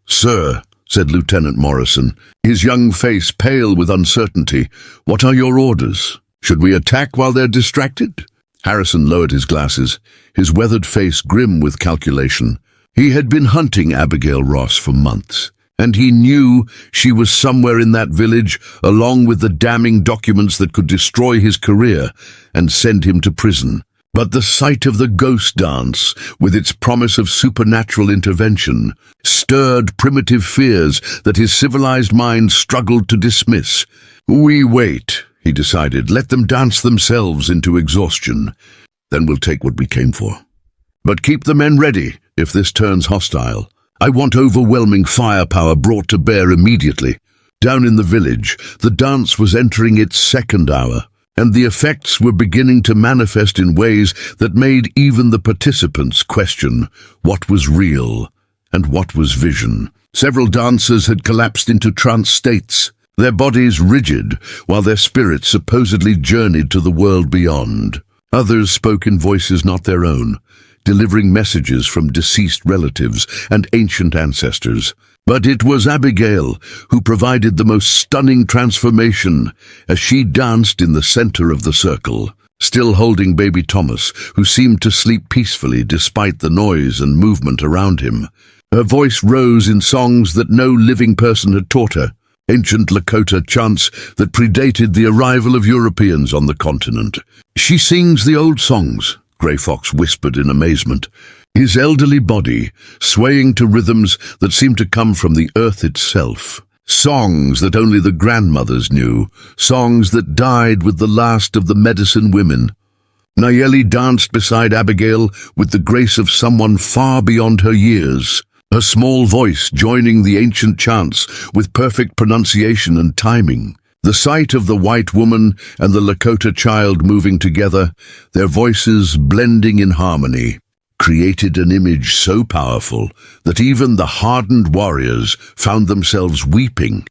"Sir," said Lieutenant Morrison, his young face pale with uncertainty, "what are your orders? Should we attack while they're distracted?" Harrison lowered his glasses, his weathered face grim with calculation. He had been hunting Abigail Ross for months, and he knew she was somewhere in that village, along with the damning documents that could destroy his career and send him to prison. But the sight of the ghost dance, with its promise of supernatural intervention, stirred primitive fears that his civilized mind struggled to dismiss. "We wait," he decided. "Let them dance themselves into exhaustion. Then we'll take what we came for. But keep the men ready if this turns hostile. I want overwhelming firepower brought to bear immediately." Down in the village, the dance was entering its second hour, and the effects were beginning to manifest in ways that made even the participants question what was real and what was vision. Several dancers had collapsed into trance states, their bodies rigid, while their spirits supposedly journeyed to the world beyond. Others spoke in voices not their own, delivering messages from deceased relatives and ancient ancestors. But it was Abigail who provided the most stunning transformation as she danced in the center of the circle, still holding baby Thomas, who seemed to sleep peacefully despite the noise and movement around him. Her voice rose in songs that no living person had taught her, ancient Lakota chants that predated the arrival of Europeans on the continent. "She sings the old songs," Grey Fox whispered in amazement, his elderly body swaying to rhythms that seemed to come from the earth itself. Songs that only the grandmothers knew, songs that died with the last of the medicine women. Nayeli danced beside Abigail with the grace of someone far beyond her years, her small voice joining the ancient chants with perfect pronunciation and timing. The sight of the white woman and the Lakota child moving together, their voices blending in harmony, created an image so powerful that even the hardened warriors found themselves weeping.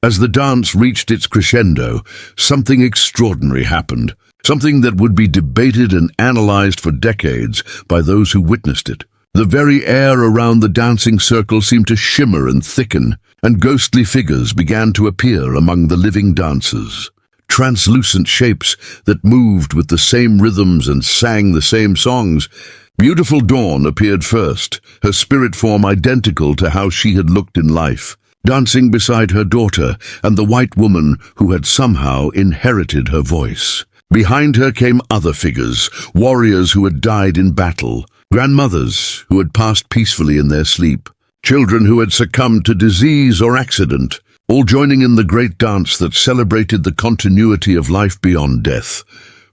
As the dance reached its crescendo, something extraordinary happened, something that would be debated and analyzed for decades by those who witnessed it. The very air around the dancing circle seemed to shimmer and thicken, and ghostly figures began to appear among the living dancers. Translucent shapes that moved with the same rhythms and sang the same songs. Beautiful Dawn appeared first, her spirit form identical to how she had looked in life, dancing beside her daughter and the white woman who had somehow inherited her voice. Behind her came other figures, warriors who had died in battle, grandmothers who had passed peacefully in their sleep, children who had succumbed to disease or accident, all joining in the great dance that celebrated the continuity of life beyond death.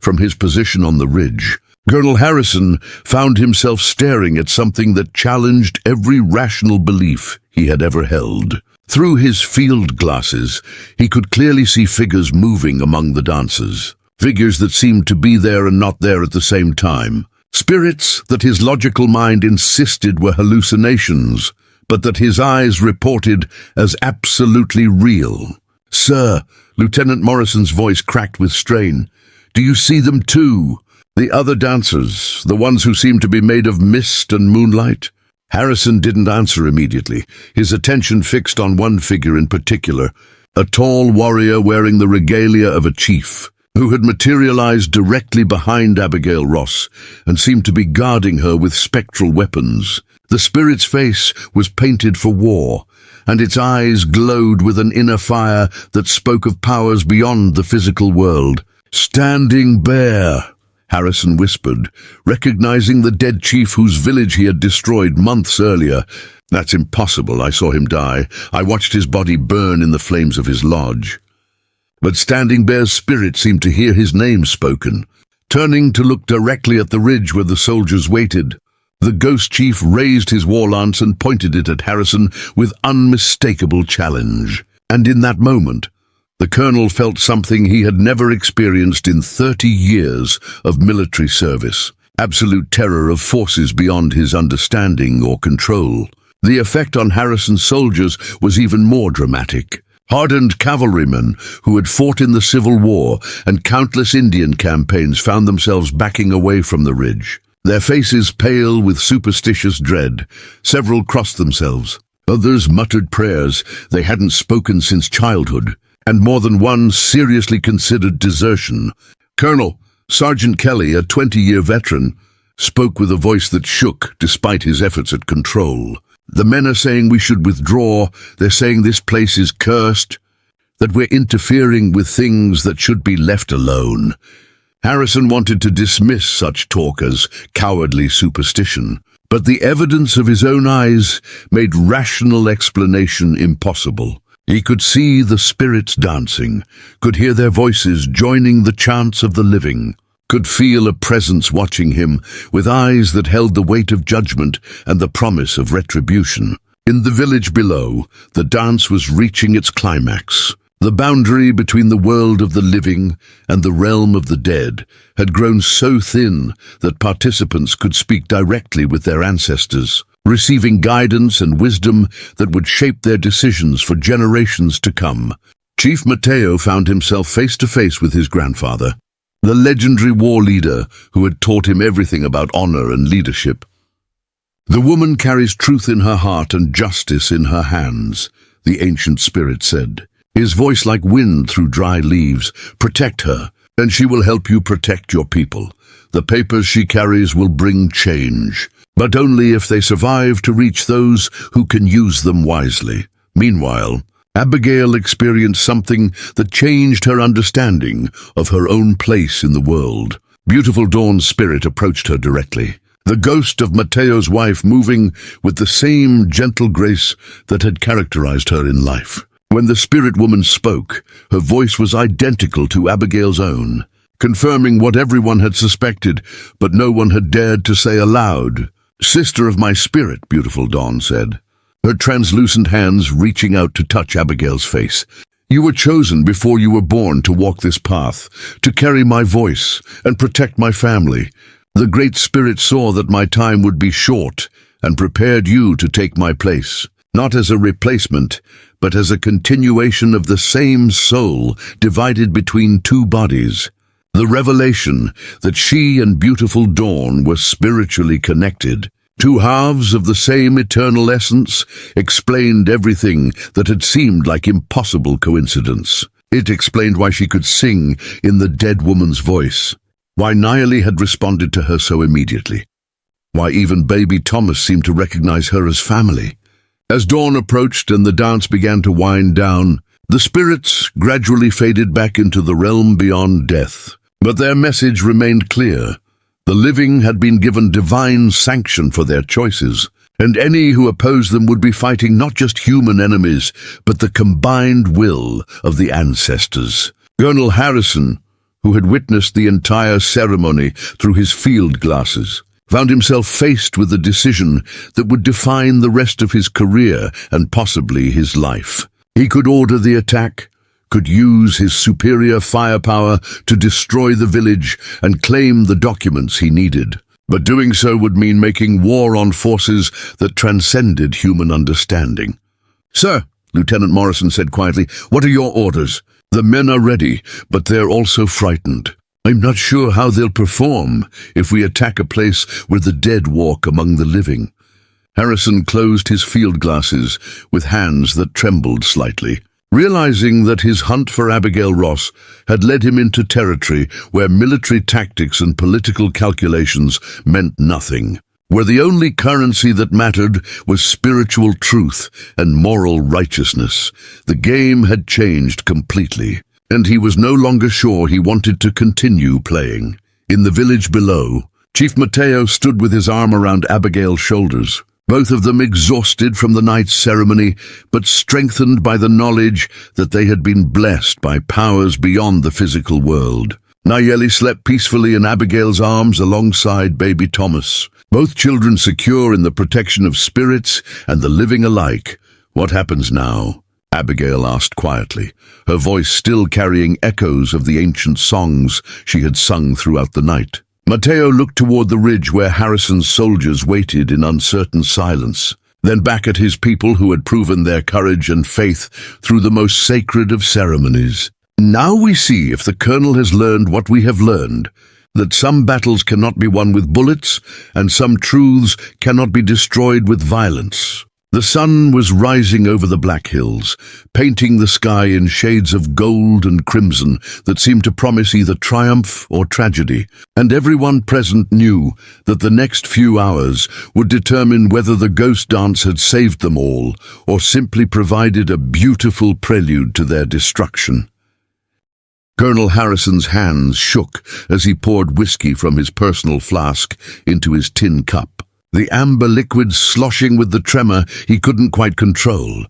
From his position on the ridge, Colonel Harrison found himself staring at something that challenged every rational belief he had ever held. Through his field glasses, he could clearly see figures moving among the dancers, figures that seemed to be there and not there at the same time, spirits that his logical mind insisted were hallucinations, but that his eyes reported as absolutely real. "Sir," Lieutenant Morrison's voice cracked with strain, "do you see them too? The other dancers, the ones who seemed to be made of mist and moonlight?" Harrison didn't answer immediately, his attention fixed on one figure in particular, a tall warrior wearing the regalia of a chief, who had materialized directly behind Abigail Ross and seemed to be guarding her with spectral weapons. The spirit's face was painted for war, and its eyes glowed with an inner fire that spoke of powers beyond the physical world. "Standing Bear," Harrison whispered, recognizing the dead chief whose village he had destroyed months earlier. "That's impossible. I saw him die. I watched his body burn in the flames of his lodge." But Standing Bear's spirit seemed to hear his name spoken. Turning to look directly at the ridge where the soldiers waited, the ghost chief raised his war lance and pointed it at Harrison with unmistakable challenge. And in that moment, the colonel felt something he had never experienced in 30 years of military service, absolute terror of forces beyond his understanding or control. The effect on Harrison's soldiers was even more dramatic. Hardened cavalrymen who had fought in the Civil War and countless Indian campaigns found themselves backing away from the ridge. Their faces pale with superstitious dread. Several crossed themselves. Others muttered prayers they hadn't spoken since childhood, and more than one seriously considered desertion. Colonel Sergeant Kelly, a 20-year veteran, spoke with a voice that shook despite his efforts at control. "The men are saying we should withdraw. They're saying this place is cursed, that we're interfering with things that should be left alone." Harrison wanted to dismiss such talk as cowardly superstition, but the evidence of his own eyes made rational explanation impossible. He could see the spirits dancing, could hear their voices joining the chants of the living, could feel a presence watching him with eyes that held the weight of judgment and the promise of retribution. In the village below, the dance was reaching its climax. The boundary between the world of the living and the realm of the dead had grown so thin that participants could speak directly with their ancestors, receiving guidance and wisdom that would shape their decisions for generations to come. Chief Mateo found himself face to face with his grandfather, the legendary war leader who had taught him everything about honor and leadership. "The woman carries truth in her heart and justice in her hands," the ancient spirit said, his voice like wind through dry leaves. "Protect her, and she will help you protect your people. The papers she carries will bring change, but only if they survive to reach those who can use them wisely." Meanwhile, Abigail experienced something that changed her understanding of her own place in the world. Beautiful Dawn's spirit approached her directly, the ghost of Mateo's wife moving with the same gentle grace that had characterized her in life. When the spirit woman spoke, her voice was identical to Abigail's own, confirming what everyone had suspected, but no one had dared to say aloud. "Sister of my spirit," Beautiful Dawn said, her translucent hands reaching out to touch Abigail's face. "You were chosen before you were born to walk this path, to carry my voice and protect my family. The Great Spirit saw that my time would be short and prepared you to take my place, not as a replacement, but as a continuation of the same soul divided between two bodies. The revelation that she and beautiful Dawn were spiritually connected, two halves of the same eternal essence, explained everything that had seemed like impossible coincidence. It explained why she could sing in the dead woman's voice, why Nayeli had responded to her so immediately, why even baby Thomas seemed to recognize her as family. As dawn approached and the dance began to wind down, the spirits gradually faded back into the realm beyond death. But their message remained clear. The living had been given divine sanction for their choices, and any who opposed them would be fighting not just human enemies, but the combined will of the ancestors. Colonel Harrison, who had witnessed the entire ceremony through his field glasses, found himself faced with a decision that would define the rest of his career and possibly his life. He could order the attack, could use his superior firepower to destroy the village and claim the documents he needed. But doing so would mean making war on forces that transcended human understanding. "Sir," Lieutenant Morrison said quietly, "what are your orders?" "The men are ready, but they're also frightened. I'm not sure how they'll perform if we attack a place where the dead walk among the living." Harrison closed his field glasses with hands that trembled slightly, realizing that his hunt for Abigail Ross had led him into territory where military tactics and political calculations meant nothing, where the only currency that mattered was spiritual truth and moral righteousness. The game had changed completely, and he was no longer sure he wanted to continue playing. In the village below, Chief Mateo stood with his arm around Abigail's shoulders, both of them exhausted from the night's ceremony, but strengthened by the knowledge that they had been blessed by powers beyond the physical world. Nayeli slept peacefully in Abigail's arms alongside baby Thomas, both children secure in the protection of spirits and the living alike. "What happens now?" Abigail asked quietly, her voice still carrying echoes of the ancient songs she had sung throughout the night. Mateo looked toward the ridge where Harrison's soldiers waited in uncertain silence, then back at his people who had proven their courage and faith through the most sacred of ceremonies. "Now we see if the colonel has learned what we have learned, that some battles cannot be won with bullets, and some truths cannot be destroyed with violence." The sun was rising over the Black Hills, painting the sky in shades of gold and crimson that seemed to promise either triumph or tragedy, and everyone present knew that the next few hours would determine whether the ghost dance had saved them all or simply provided a beautiful prelude to their destruction. Colonel Harrison's hands shook as he poured whiskey from his personal flask into his tin cup, the amber liquid sloshing with the tremor he couldn't quite control,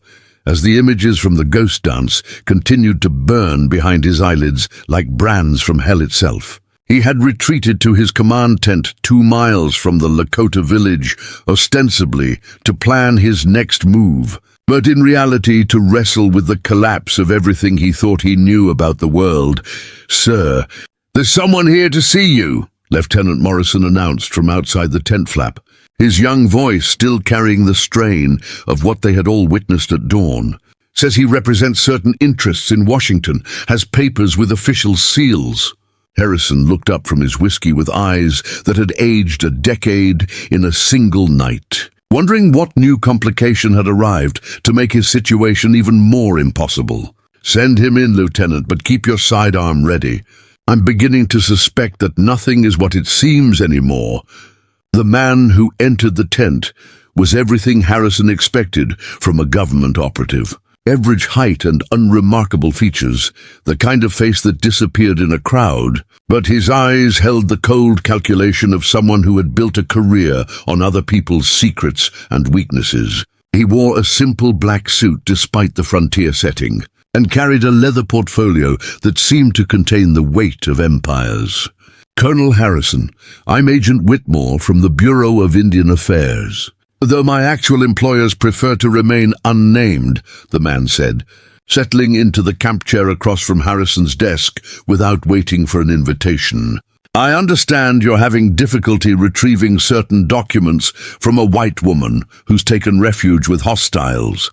as the images from the ghost dance continued to burn behind his eyelids like brands from hell itself. He had retreated to his command tent 2 miles from the Lakota village, ostensibly to plan his next move, but in reality to wrestle with the collapse of everything he thought he knew about the world. "Sir, there's someone here to see you," Lieutenant Morrison announced from outside the tent flap, his young voice still carrying the strain of what they had all witnessed at dawn. "Says he represents certain interests in Washington, has papers with official seals." Harrison looked up from his whiskey with eyes that had aged a decade in a single night, wondering what new complication had arrived to make his situation even more impossible. "Send him in, Lieutenant, but keep your sidearm ready. I'm beginning to suspect that nothing is what it seems anymore." The man who entered the tent was everything Harrison expected from a government operative. Average height and unremarkable features, the kind of face that disappeared in a crowd, but his eyes held the cold calculation of someone who had built a career on other people's secrets and weaknesses. He wore a simple black suit despite the frontier setting, and carried a leather portfolio that seemed to contain the weight of empires. "Colonel Harrison, I'm Agent Whitmore from the Bureau of Indian Affairs, though my actual employers prefer to remain unnamed," the man said, settling into the camp chair across from Harrison's desk without waiting for an invitation. "I understand you're having difficulty retrieving certain documents from a white woman who's taken refuge with hostiles."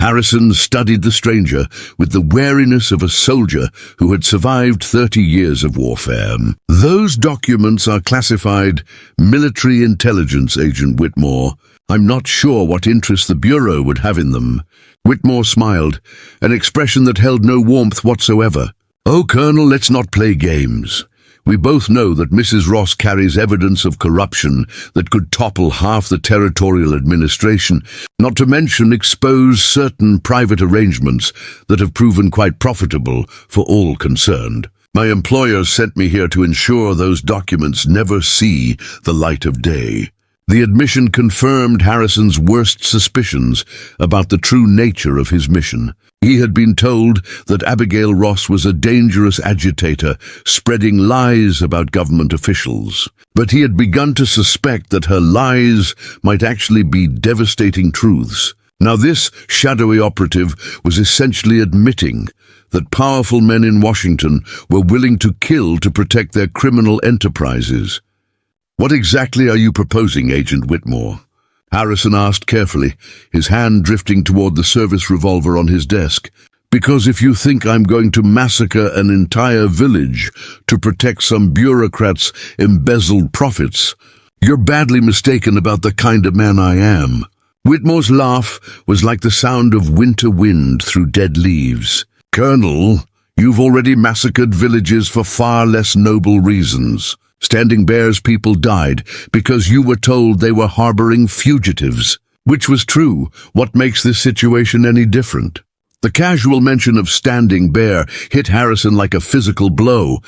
Harrison studied the stranger with the wariness of a soldier who had survived 30 years of warfare. "Those documents are classified military intelligence, Agent Whitmore. I'm not sure what interest the Bureau would have in them." Whitmore smiled, an expression that held no warmth whatsoever. "Oh, Colonel, let's not play games. We both know that Mrs. Ross carries evidence of corruption that could topple half the territorial administration, not to mention expose certain private arrangements that have proven quite profitable for all concerned. My employers sent me here to ensure those documents never see the light of day." The admission confirmed Harrison's worst suspicions about the true nature of his mission. He had been told that Abigail Ross was a dangerous agitator, spreading lies about government officials. But he had begun to suspect that her lies might actually be devastating truths. Now this shadowy operative was essentially admitting that powerful men in Washington were willing to kill to protect their criminal enterprises. "What exactly are you proposing, Agent Whitmore?" Harrison asked carefully, his hand drifting toward the service revolver on his desk. "Because if you think I'm going to massacre an entire village to protect some bureaucrats' embezzled profits, you're badly mistaken about the kind of man I am." Whitmore's laugh was like the sound of winter wind through dead leaves. "Colonel, you've already massacred villages for far less noble reasons. Standing Bear's people died because you were told they were harboring fugitives." Which was true. What makes this situation any different? The casual mention of Standing Bear hit Harrison like a physical blow,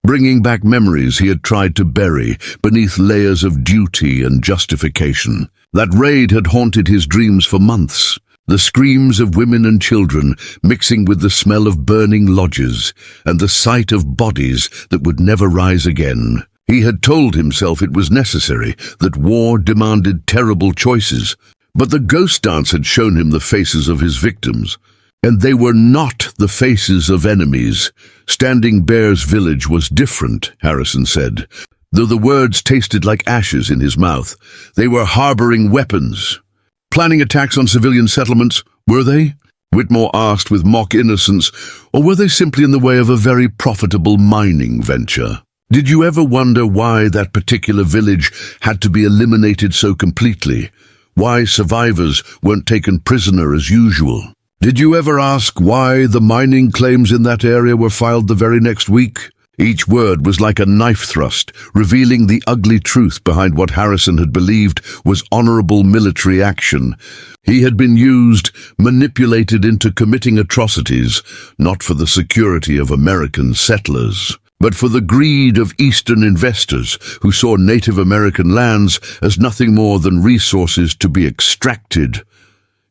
bringing back memories he had tried to bury beneath layers of duty and justification. That raid had haunted his dreams for months. The screams of women and children mixing with the smell of burning lodges and the sight of bodies that would never rise again. He had told himself it was necessary, that war demanded terrible choices, but the ghost dance had shown him the faces of his victims, and they were not the faces of enemies. Standing Bear's village was different, Harrison said, though the words tasted like ashes in his mouth. They were harboring weapons. Planning attacks on civilian settlements, were they? Whitmore asked with mock innocence, or were they simply in the way of a very profitable mining venture? Did you ever wonder why that particular village had to be eliminated so completely? Why survivors weren't taken prisoner as usual? Did you ever ask why the mining claims in that area were filed the very next week? Each word was like a knife thrust, revealing the ugly truth behind what Harrison had believed was honorable military action. He had been used, manipulated into committing atrocities, not for the security of American settlers, but for the greed of Eastern investors who saw Native American lands as nothing more than resources to be extracted.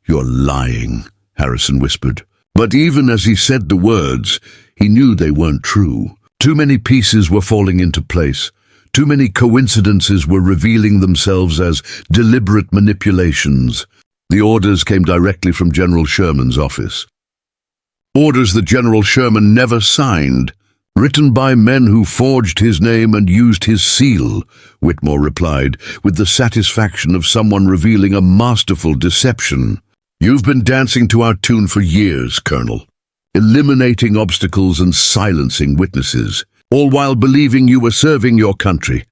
"You're lying," Harrison whispered. But even as he said the words, he knew they weren't true. Too many pieces were falling into place. Too many coincidences were revealing themselves as deliberate manipulations. The orders came directly from General Sherman's office. Orders that General Sherman never signed. "Written by men who forged his name and used his seal," Whitmore replied, with the satisfaction of someone revealing a masterful deception. "You've been dancing to our tune for years, Colonel, eliminating obstacles and silencing witnesses, all while believing you were serving your country."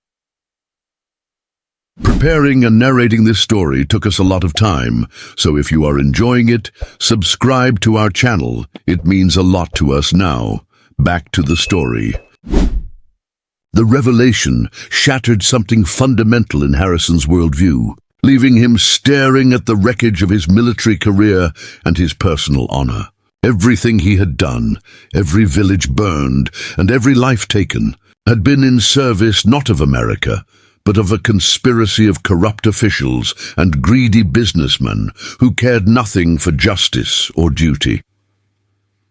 Preparing and narrating this story took us a lot of time, so if you are enjoying it, subscribe to our channel. It means a lot to us now. Back to the story. The revelation shattered something fundamental in Harrison's worldview, leaving him staring at the wreckage of his military career and his personal honor. Everything he had done, every village burned, and every life taken, had been in service not of America, but of a conspiracy of corrupt officials and greedy businessmen who cared nothing for justice or duty.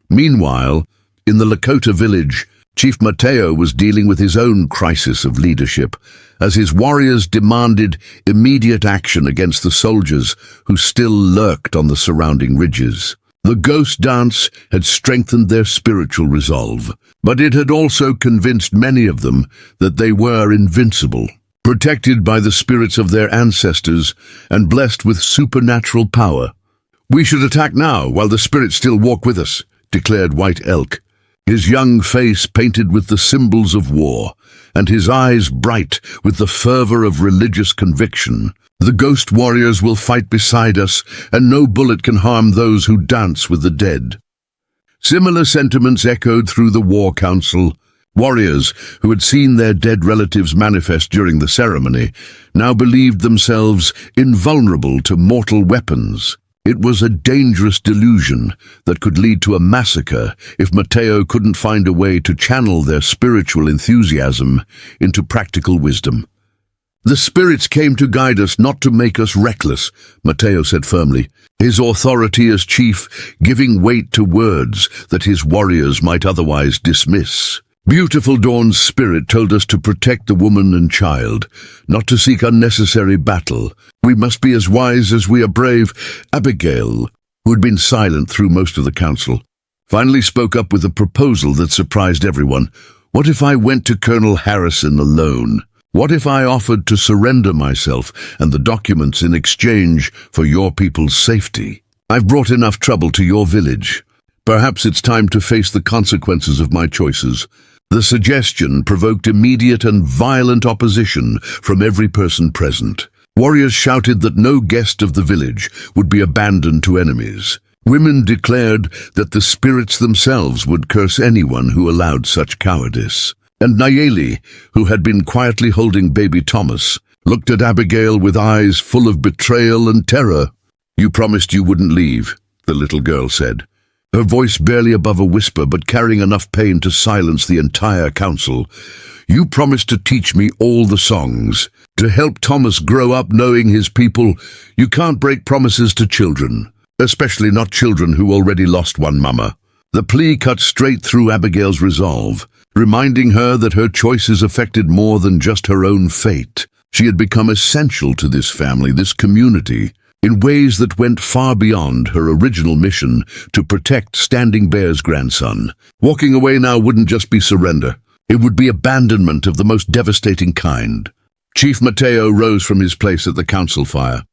Meanwhile, in the Lakota village, Chief Mateo was dealing with his own crisis of leadership, as his warriors demanded immediate action against the soldiers who still lurked on the surrounding ridges. The ghost dance had strengthened their spiritual resolve, but it had also convinced many of them that they were invincible, protected by the spirits of their ancestors and blessed with supernatural power. "We should attack now, while the spirits still walk with us," declared White Elk, his young face painted with the symbols of war, and his eyes bright with the fervor of religious conviction. "The ghost warriors will fight beside us, and no bullet can harm those who dance with the dead." Similar sentiments echoed through the war council. Warriors who had seen their dead relatives manifest during the ceremony now believed themselves invulnerable to mortal weapons. It was a dangerous delusion that could lead to a massacre if Mateo couldn't find a way to channel their spiritual enthusiasm into practical wisdom. "The spirits came to guide us, not to make us reckless," Mateo said firmly, his authority as chief giving weight to words that his warriors might otherwise dismiss. "Beautiful Dawn's spirit told us to protect the woman and child, not to seek unnecessary battle. We must be as wise as we are brave." Abigail, who had been silent through most of the council, finally spoke up with a proposal that surprised everyone. "What if I went to Colonel Harrison alone? What if I offered to surrender myself and the documents in exchange for your people's safety? I've brought enough trouble to your village. Perhaps it's time to face the consequences of my choices." The suggestion provoked immediate and violent opposition from every person present. Warriors shouted that no guest of the village would be abandoned to enemies. Women declared that the spirits themselves would curse anyone who allowed such cowardice. And Nayeli, who had been quietly holding baby Thomas, looked at Abigail with eyes full of betrayal and terror. "You promised you wouldn't leave," the little girl said, her voice barely above a whisper but carrying enough pain to silence the entire council. "You promised to teach me all the songs, to help Thomas grow up knowing his people. You can't break promises to children, especially not children who already lost one mama." The plea cut straight through Abigail's resolve, reminding her that her choices affected more than just her own fate. She had become essential to this family, this community, in ways that went far beyond her original mission to protect Standing Bear's grandson. Walking away now wouldn't just be surrender. It would be abandonment of the most devastating kind. Chief Mateo rose from his place at the council fire.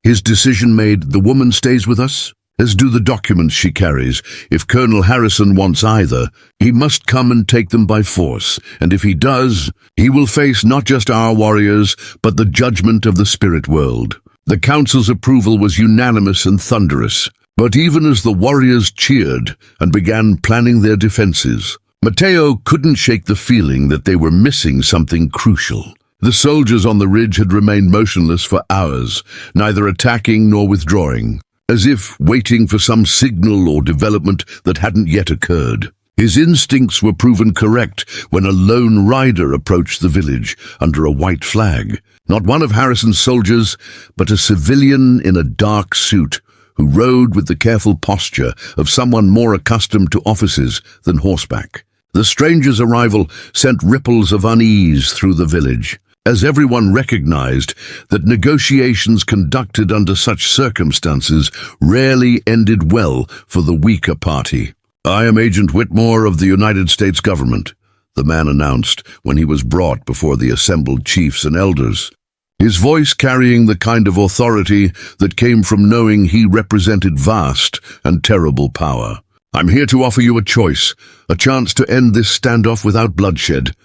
His decision made, the woman stays with us, as do the documents she carries. If Colonel Harrison wants either, he must come and take them by force, and if he does, he will face not just our warriors, but the judgment of the spirit world. The council's approval was unanimous and thunderous, but even as the warriors cheered and began planning their defenses, Mateo couldn't shake the feeling that they were missing something crucial. The soldiers on the ridge had remained motionless for hours, neither attacking nor withdrawing, as if waiting for some signal or development that hadn't yet occurred. His instincts were proven correct when a lone rider approached the village under a white flag. Not one of Harrison's soldiers, but a civilian in a dark suit who rode with the careful posture of someone more accustomed to offices than horseback. The stranger's arrival sent ripples of unease through the village, as everyone recognized that negotiations conducted under such circumstances rarely ended well for the weaker party. "I am Agent Whitmore of the United States government," the man announced when he was brought before the assembled chiefs and elders, his voice carrying the kind of authority that came from knowing he represented vast and terrible power. "I'm here to offer you a choice, a chance to end this standoff without bloodshed."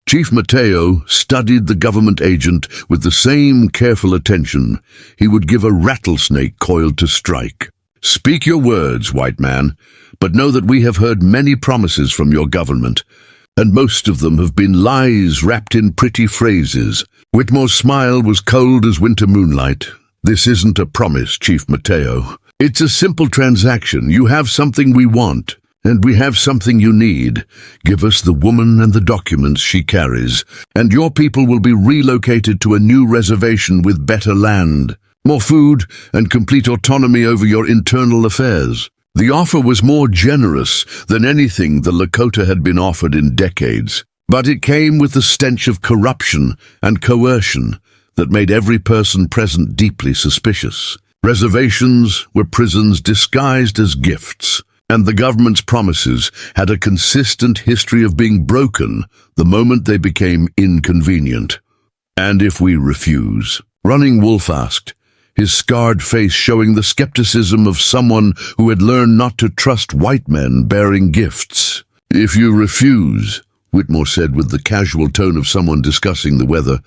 Chief Mateo studied the government agent with the same careful attention he would give a rattlesnake coiled to strike. "Speak your words, white man, but know that we have heard many promises from your government, and most of them have been lies wrapped in pretty phrases." Whitmore's smile was cold as winter moonlight. "This isn't a promise, Chief Mateo. It's a simple transaction. You have something we want, and we have something you need. Give us the woman and the documents she carries, and your people will be relocated to a new reservation with better land, more food, and complete autonomy over your internal affairs." The offer was more generous than anything the Lakota had been offered in decades, but it came with the stench of corruption and coercion that made every person present deeply suspicious. Reservations were prisons disguised as gifts, and the government's promises had a consistent history of being broken the moment they became inconvenient. "And if we refuse?" Running Wolf asked, his scarred face showing the skepticism of someone who had learned not to trust white men bearing gifts. "If you refuse," Whitmore said with the casual tone of someone discussing the weather,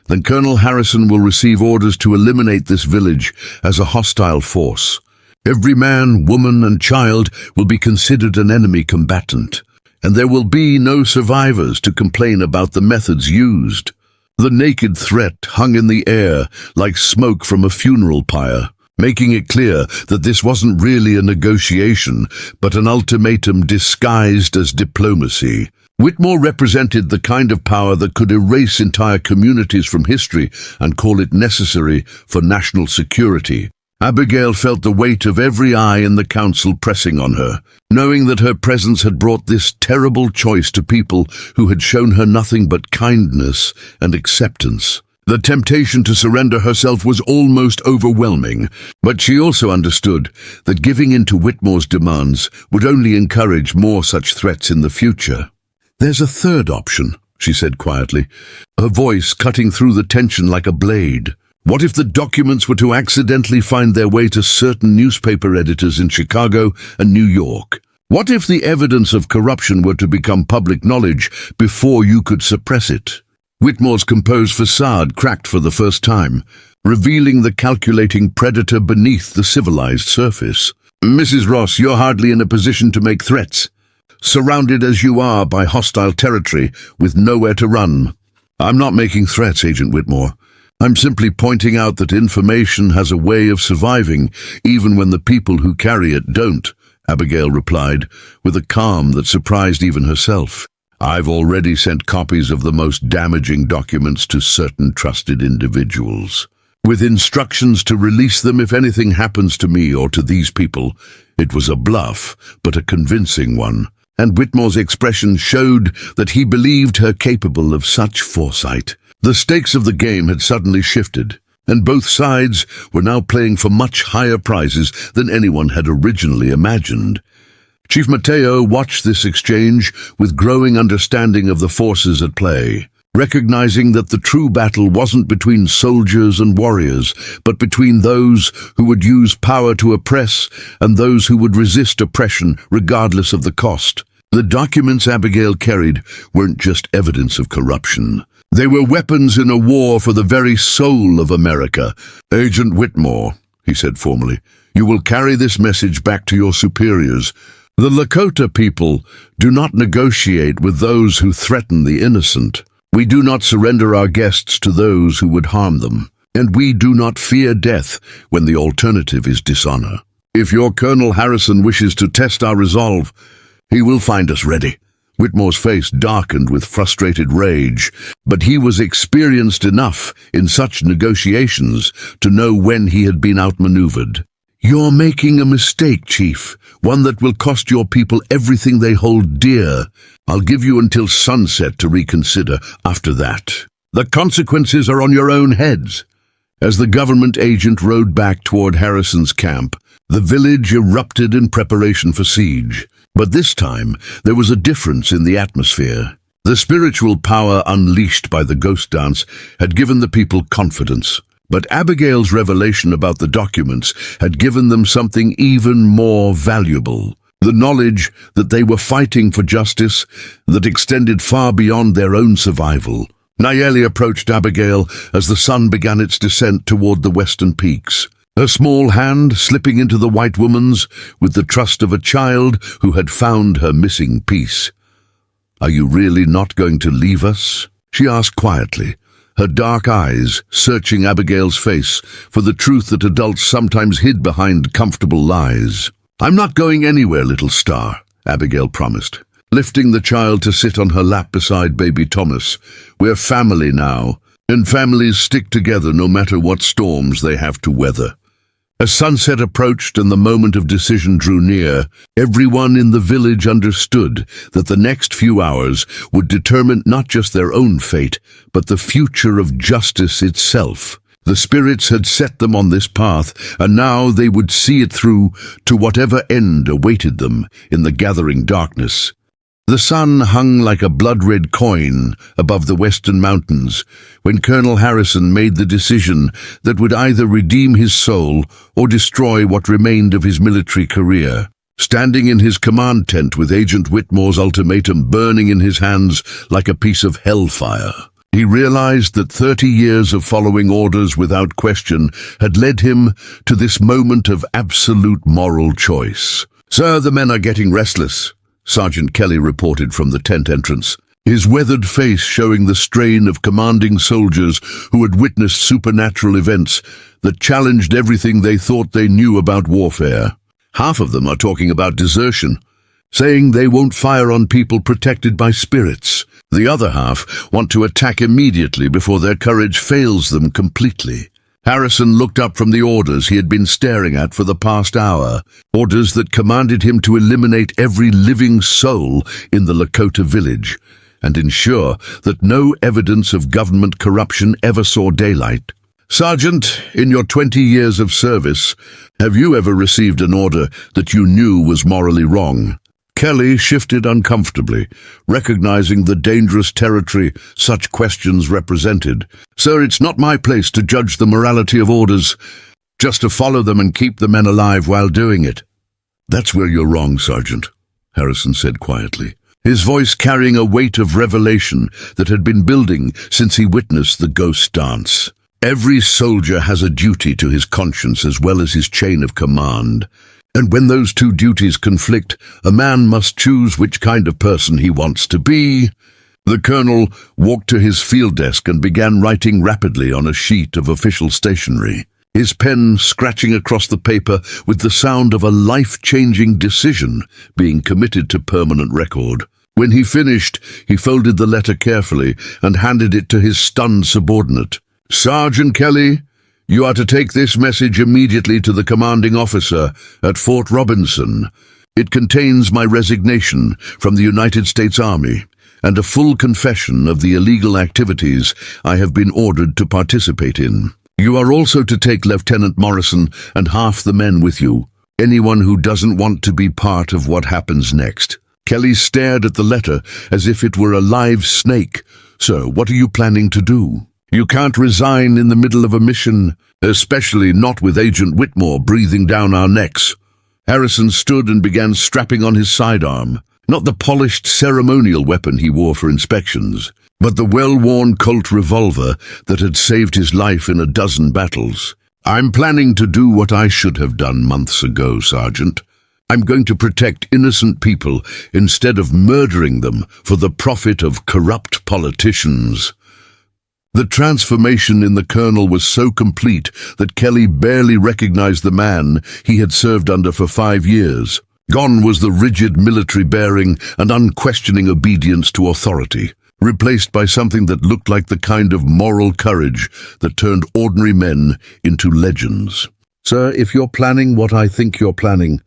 "then Colonel Harrison will receive orders to eliminate this village as a hostile force. Every man, woman, and child will be considered an enemy combatant, and there will be no survivors to complain about the methods used." The naked threat hung in the air like smoke from a funeral pyre, making it clear that this wasn't really a negotiation, but an ultimatum disguised as diplomacy. Whitmore represented the kind of power that could erase entire communities from history and call it necessary for national security. Abigail felt the weight of every eye in the council pressing on her, knowing that her presence had brought this terrible choice to people who had shown her nothing but kindness and acceptance. The temptation to surrender herself was almost overwhelming, but she also understood that giving in to Whitmore's demands would only encourage more such threats in the future. "There's a third option," she said quietly, her voice cutting through the tension like a blade. "What if the documents were to accidentally find their way to certain newspaper editors in Chicago and New York? What if the evidence of corruption were to become public knowledge before you could suppress it?" Whitmore's composed facade cracked for the first time, revealing the calculating predator beneath the civilized surface. "Mrs. Ross, you're hardly in a position to make threats, surrounded as you are by hostile territory with nowhere to run." "I'm not making threats, Agent Whitmore. I'm simply pointing out that information has a way of surviving even when the people who carry it don't," Abigail replied, with a calm that surprised even herself. "I've already sent copies of the most damaging documents to certain trusted individuals, with instructions to release them if anything happens to me or to these people." It was a bluff, but a convincing one, and Whitmore's expression showed that he believed her capable of such foresight. The stakes of the game had suddenly shifted, and both sides were now playing for much higher prizes than anyone had originally imagined. Chief Mateo watched this exchange with growing understanding of the forces at play, recognizing that the true battle wasn't between soldiers and warriors, but between those who would use power to oppress and those who would resist oppression regardless of the cost. The documents Abigail carried weren't just evidence of corruption. They were weapons in a war for the very soul of America. "Agent Whitmore," he said formally, "you will carry this message back to your superiors. The Lakota people do not negotiate with those who threaten the innocent. We do not surrender our guests to those who would harm them, and we do not fear death when the alternative is dishonor. If your Colonel Harrison wishes to test our resolve, he will find us ready." Whitmore's face darkened with frustrated rage, but he was experienced enough in such negotiations to know when he had been outmaneuvered. "You're making a mistake, Chief, one that will cost your people everything they hold dear. I'll give you until sunset to reconsider. After that, the consequences are on your own heads." As the government agent rode back toward Harrison's camp, the village erupted in preparation for siege. But this time, there was a difference in the atmosphere. The spiritual power unleashed by the ghost dance had given the people confidence. But Abigail's revelation about the documents had given them something even more valuable. The knowledge that they were fighting for justice that extended far beyond their own survival. Nayeli approached Abigail as the sun began its descent toward the western peaks, her small hand slipping into the white woman's with the trust of a child who had found her missing piece. "Are you really not going to leave us?" she asked quietly, her dark eyes searching Abigail's face for the truth that adults sometimes hid behind comfortable lies. "I'm not going anywhere, little star," Abigail promised, lifting the child to sit on her lap beside baby Thomas. "We're family now, and families stick together no matter what storms they have to weather." As sunset approached and the moment of decision drew near, everyone in the village understood that the next few hours would determine not just their own fate, but the future of justice itself. The spirits had set them on this path, and now they would see it through to whatever end awaited them in the gathering darkness. The sun hung like a blood-red coin above the western mountains when Colonel Harrison made the decision that would either redeem his soul or destroy what remained of his military career. Standing in his command tent with Agent Whitmore's ultimatum burning in his hands like a piece of hellfire, he realized that 30 years of following orders without question had led him to this moment of absolute moral choice. "Sir, the men are getting restless," Sergeant Kelly reported from the tent entrance, his weathered face showing the strain of commanding soldiers who had witnessed supernatural events that challenged everything they thought they knew about warfare. Half of them are talking about desertion, saying they won't fire on people protected by spirits. The other half want to attack immediately before their courage fails them completely. Harrison looked up from the orders he had been staring at for the past hour, orders that commanded him to eliminate every living soul in the Lakota village and ensure that no evidence of government corruption ever saw daylight. "Sergeant, in your 20 years of service, have you ever received an order that you knew was morally wrong?" Kelly shifted uncomfortably, recognizing the dangerous territory such questions represented. "Sir, it's not my place to judge the morality of orders, just to follow them and keep the men alive while doing it." "That's where you're wrong, Sergeant," Harrison said quietly, his voice carrying a weight of revelation that had been building since he witnessed the ghost dance. "Every soldier has a duty to his conscience as well as his chain of command. And when those two duties conflict, a man must choose which kind of person he wants to be." The colonel walked to his field desk and began writing rapidly on a sheet of official stationery, his pen scratching across the paper with the sound of a life-changing decision being committed to permanent record. When he finished, he folded the letter carefully and handed it to his stunned subordinate. "Sergeant Kelly, you are to take this message immediately to the commanding officer at Fort Robinson. It contains my resignation from the United States Army and a full confession of the illegal activities I have been ordered to participate in. You are also to take Lieutenant Morrison and half the men with you, anyone who doesn't want to be part of what happens next." Kelly stared at the letter as if it were a live snake. "Sir, what are you planning to do? You can't resign in the middle of a mission, especially not with Agent Whitmore breathing down our necks." Harrison stood and began strapping on his sidearm, not the polished ceremonial weapon he wore for inspections, but the well-worn Colt revolver that had saved his life in a dozen battles. "I'm planning to do what I should have done months ago, Sergeant. I'm going to protect innocent people instead of murdering them for the profit of corrupt politicians." The transformation in the colonel was so complete that Kelly barely recognized the man he had served under for 5 years. Gone was the rigid military bearing and unquestioning obedience to authority, replaced by something that looked like the kind of moral courage that turned ordinary men into legends. "Sir, if you're planning what I think you're planning,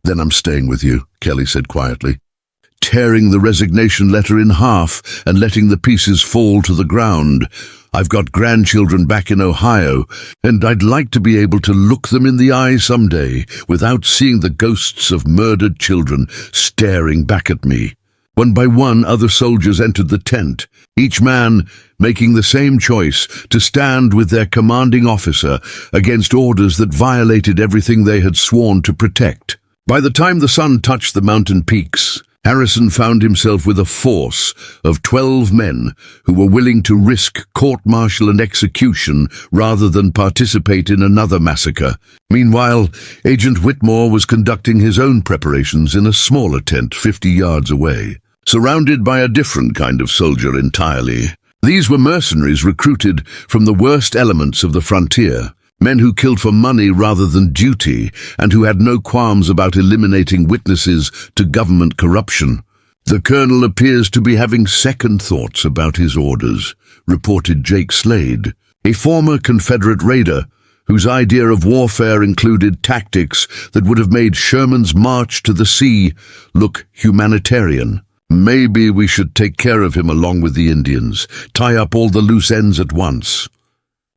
then I'm staying with you," Kelly said quietly, tearing the resignation letter in half and letting the pieces fall to the ground. "I've got grandchildren back in Ohio, and I'd like to be able to look them in the eye someday without seeing the ghosts of murdered children staring back at me." One by one, other soldiers entered the tent, each man making the same choice to stand with their commanding officer against orders that violated everything they had sworn to protect. By the time the sun touched the mountain peaks, Harrison found himself with a force of 12 men who were willing to risk court-martial and execution rather than participate in another massacre. Meanwhile, Agent Whitmore was conducting his own preparations in a smaller tent 50 yards away, surrounded by a different kind of soldier entirely. These were mercenaries recruited from the worst elements of the frontier, men who killed for money rather than duty, and who had no qualms about eliminating witnesses to government corruption. "The colonel appears to be having second thoughts about his orders," reported Jake Slade, a former Confederate raider whose idea of warfare included tactics that would have made Sherman's march to the sea look humanitarian. "Maybe we should take care of him along with the Indians, tie up all the loose ends at once."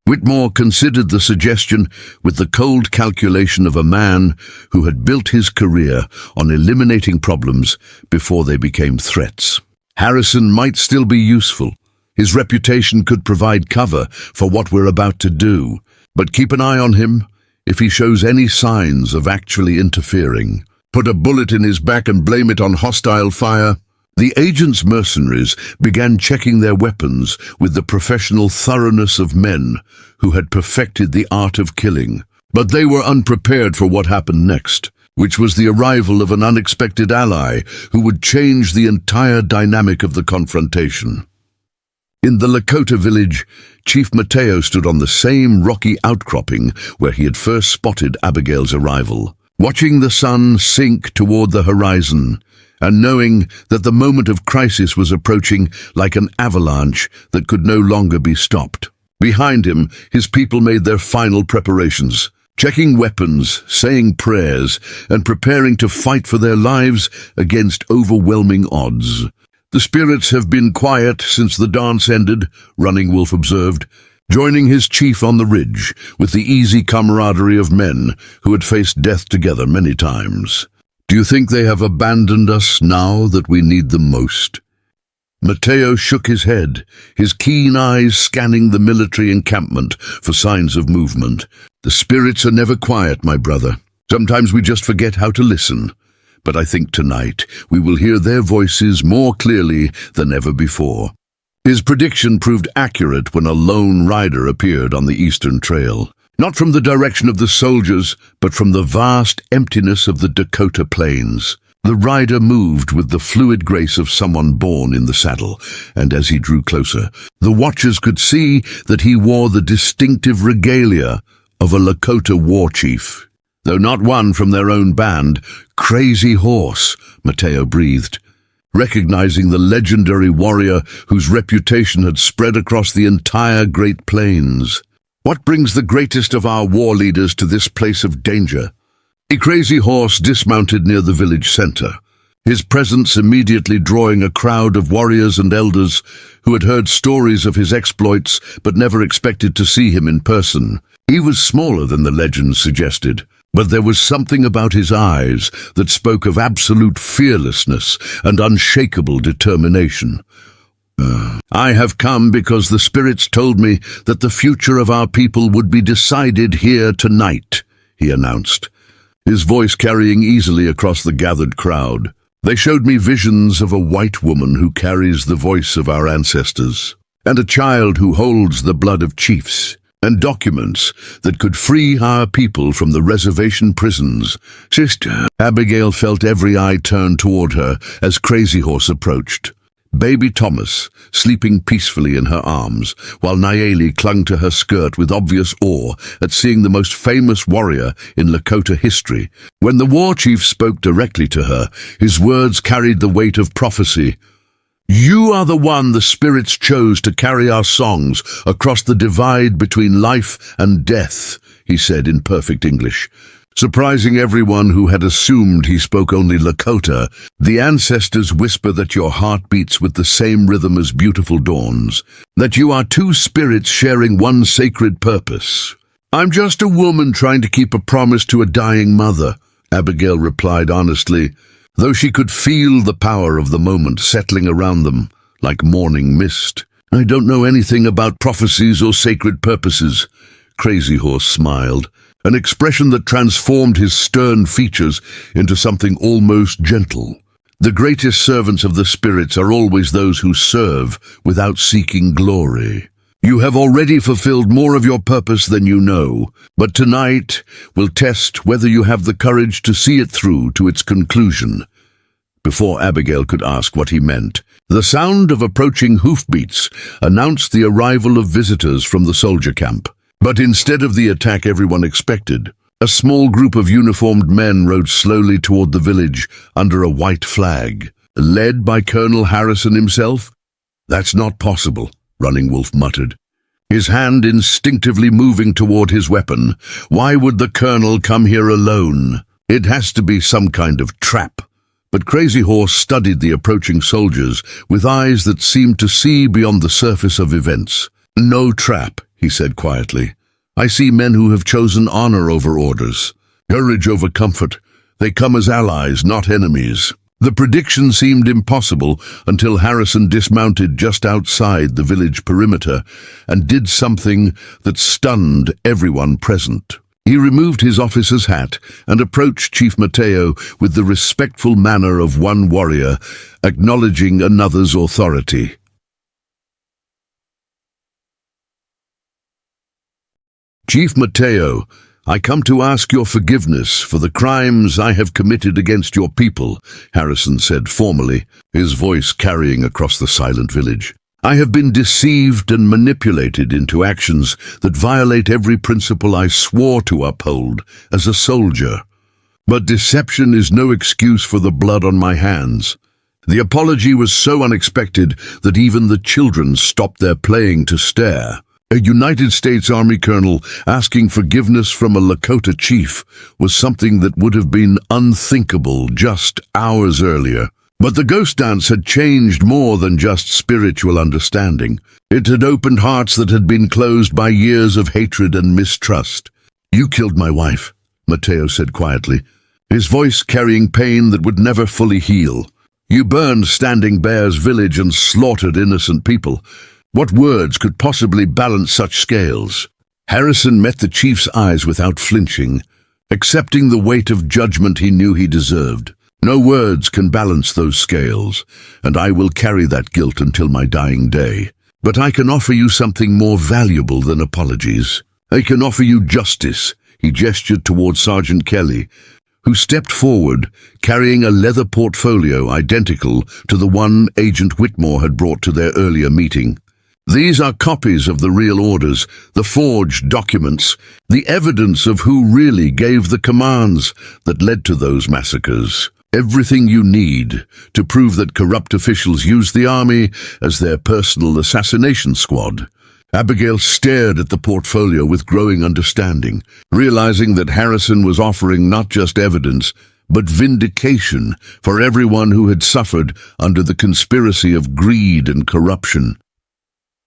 Whitmore considered the suggestion with the cold calculation of a man who had built his career on eliminating problems before they became threats. Harrison might still be useful. His reputation could provide cover for what we're about to do, but keep an eye on him if he shows any signs of actually interfering. Put a bullet in his back and blame it on hostile fire. The agent's mercenaries began checking their weapons with the professional thoroughness of men who had perfected the art of killing. But they were unprepared for what happened next, which was the arrival of an unexpected ally who would change the entire dynamic of the confrontation. In the Lakota village, Chief Mateo stood on the same rocky outcropping where he had first spotted Abigail's arrival, watching the sun sink toward the horizon, and knowing that the moment of crisis was approaching like an avalanche that could no longer be stopped. Behind him, his people made their final preparations, checking weapons, saying prayers, and preparing to fight for their lives against overwhelming odds. "The spirits have been quiet since the dance ended," Running Wolf observed, joining his chief on the ridge with the easy camaraderie of men who had faced death together many times. "Do you think they have abandoned us now that we need them most?" Mateo shook his head, his keen eyes scanning the military encampment for signs of movement. "The spirits are never quiet, my brother. Sometimes we just forget how to listen. But I think tonight we will hear their voices more clearly than ever before." His prediction proved accurate when a lone rider appeared on the eastern trail. Not from the direction of the soldiers, but from the vast emptiness of the Dakota plains. The rider moved with the fluid grace of someone born in the saddle, and as he drew closer, the watchers could see that he wore the distinctive regalia of a Lakota war chief. Though not one from their own band, "Crazy Horse," Mateo breathed, recognizing the legendary warrior whose reputation had spread across the entire Great Plains. "What brings the greatest of our war leaders to this place of danger?" A Crazy Horse dismounted near the village center, his presence immediately drawing a crowd of warriors and elders who had heard stories of his exploits but never expected to see him in person. He was smaller than the legends suggested, but there was something about his eyes that spoke of absolute fearlessness and unshakable determination. "I have come because the spirits told me that the future of our people would be decided here tonight," he announced, his voice carrying easily across the gathered crowd. "They showed me visions of a white woman who carries the voice of our ancestors, and a child who holds the blood of chiefs, and documents that could free our people from the reservation prisons." "Sister," Abigail felt every eye turn toward her as Crazy Horse approached. Baby Thomas, sleeping peacefully in her arms, while Nayeli clung to her skirt with obvious awe at seeing the most famous warrior in Lakota history. When the war chief spoke directly to her, his words carried the weight of prophecy. "You are the one the spirits chose to carry our songs across the divide between life and death," he said in perfect English. Surprising everyone who had assumed he spoke only Lakota, "The ancestors whisper that your heart beats with the same rhythm as beautiful dawns, that you are two spirits sharing one sacred purpose." "I'm just a woman trying to keep a promise to a dying mother," Abigail replied honestly, though she could feel the power of the moment settling around them like morning mist. "I don't know anything about prophecies or sacred purposes," Crazy Horse smiled, an expression that transformed his stern features into something almost gentle. "The greatest servants of the spirits are always those who serve without seeking glory. You have already fulfilled more of your purpose than you know, but tonight will test whether you have the courage to see it through to its conclusion." Before Abigail could ask what he meant, the sound of approaching hoofbeats announced the arrival of visitors from the soldier camp. But instead of the attack everyone expected, a small group of uniformed men rode slowly toward the village under a white flag, led by Colonel Harrison himself. "That's not possible," Running Wolf muttered, his hand instinctively moving toward his weapon. "Why would the colonel come here alone? It has to be some kind of trap." But Crazy Horse studied the approaching soldiers with eyes that seemed to see beyond the surface of events. "No trap," he said quietly. "I see men who have chosen honor over orders, courage over comfort. They come as allies, not enemies." The prediction seemed impossible until Harrison dismounted just outside the village perimeter and did something that stunned everyone present. He removed his officer's hat and approached Chief Mateo with the respectful manner of one warrior, acknowledging another's authority. "Chief Mateo, I come to ask your forgiveness for the crimes I have committed against your people," Harrison said formally, his voice carrying across the silent village. "I have been deceived and manipulated into actions that violate every principle I swore to uphold as a soldier. But deception is no excuse for the blood on my hands. The apology was so unexpected that even the children stopped their playing to stare. A United States Army colonel asking forgiveness from a Lakota chief was something that would have been unthinkable just hours earlier. But the ghost dance had changed more than just spiritual understanding. It had opened hearts that had been closed by years of hatred and mistrust. "You killed my wife," Mateo said quietly, his voice carrying pain that would never fully heal. "You burned Standing Bear's village and slaughtered innocent people. What words could possibly balance such scales?" Harrison met the chief's eyes without flinching, accepting the weight of judgment he knew he deserved. "No words can balance those scales, and I will carry that guilt until my dying day. But I can offer you something more valuable than apologies. I can offer you justice." He gestured toward Sergeant Kelly, who stepped forward, carrying a leather portfolio identical to the one Agent Whitmore had brought to their earlier meeting. "These are copies of the real orders, the forged documents, the evidence of who really gave the commands that led to those massacres. Everything you need to prove that corrupt officials used the army as their personal assassination squad." Abigail stared at the portfolio with growing understanding, realizing that Harrison was offering not just evidence, but vindication for everyone who had suffered under the conspiracy of greed and corruption.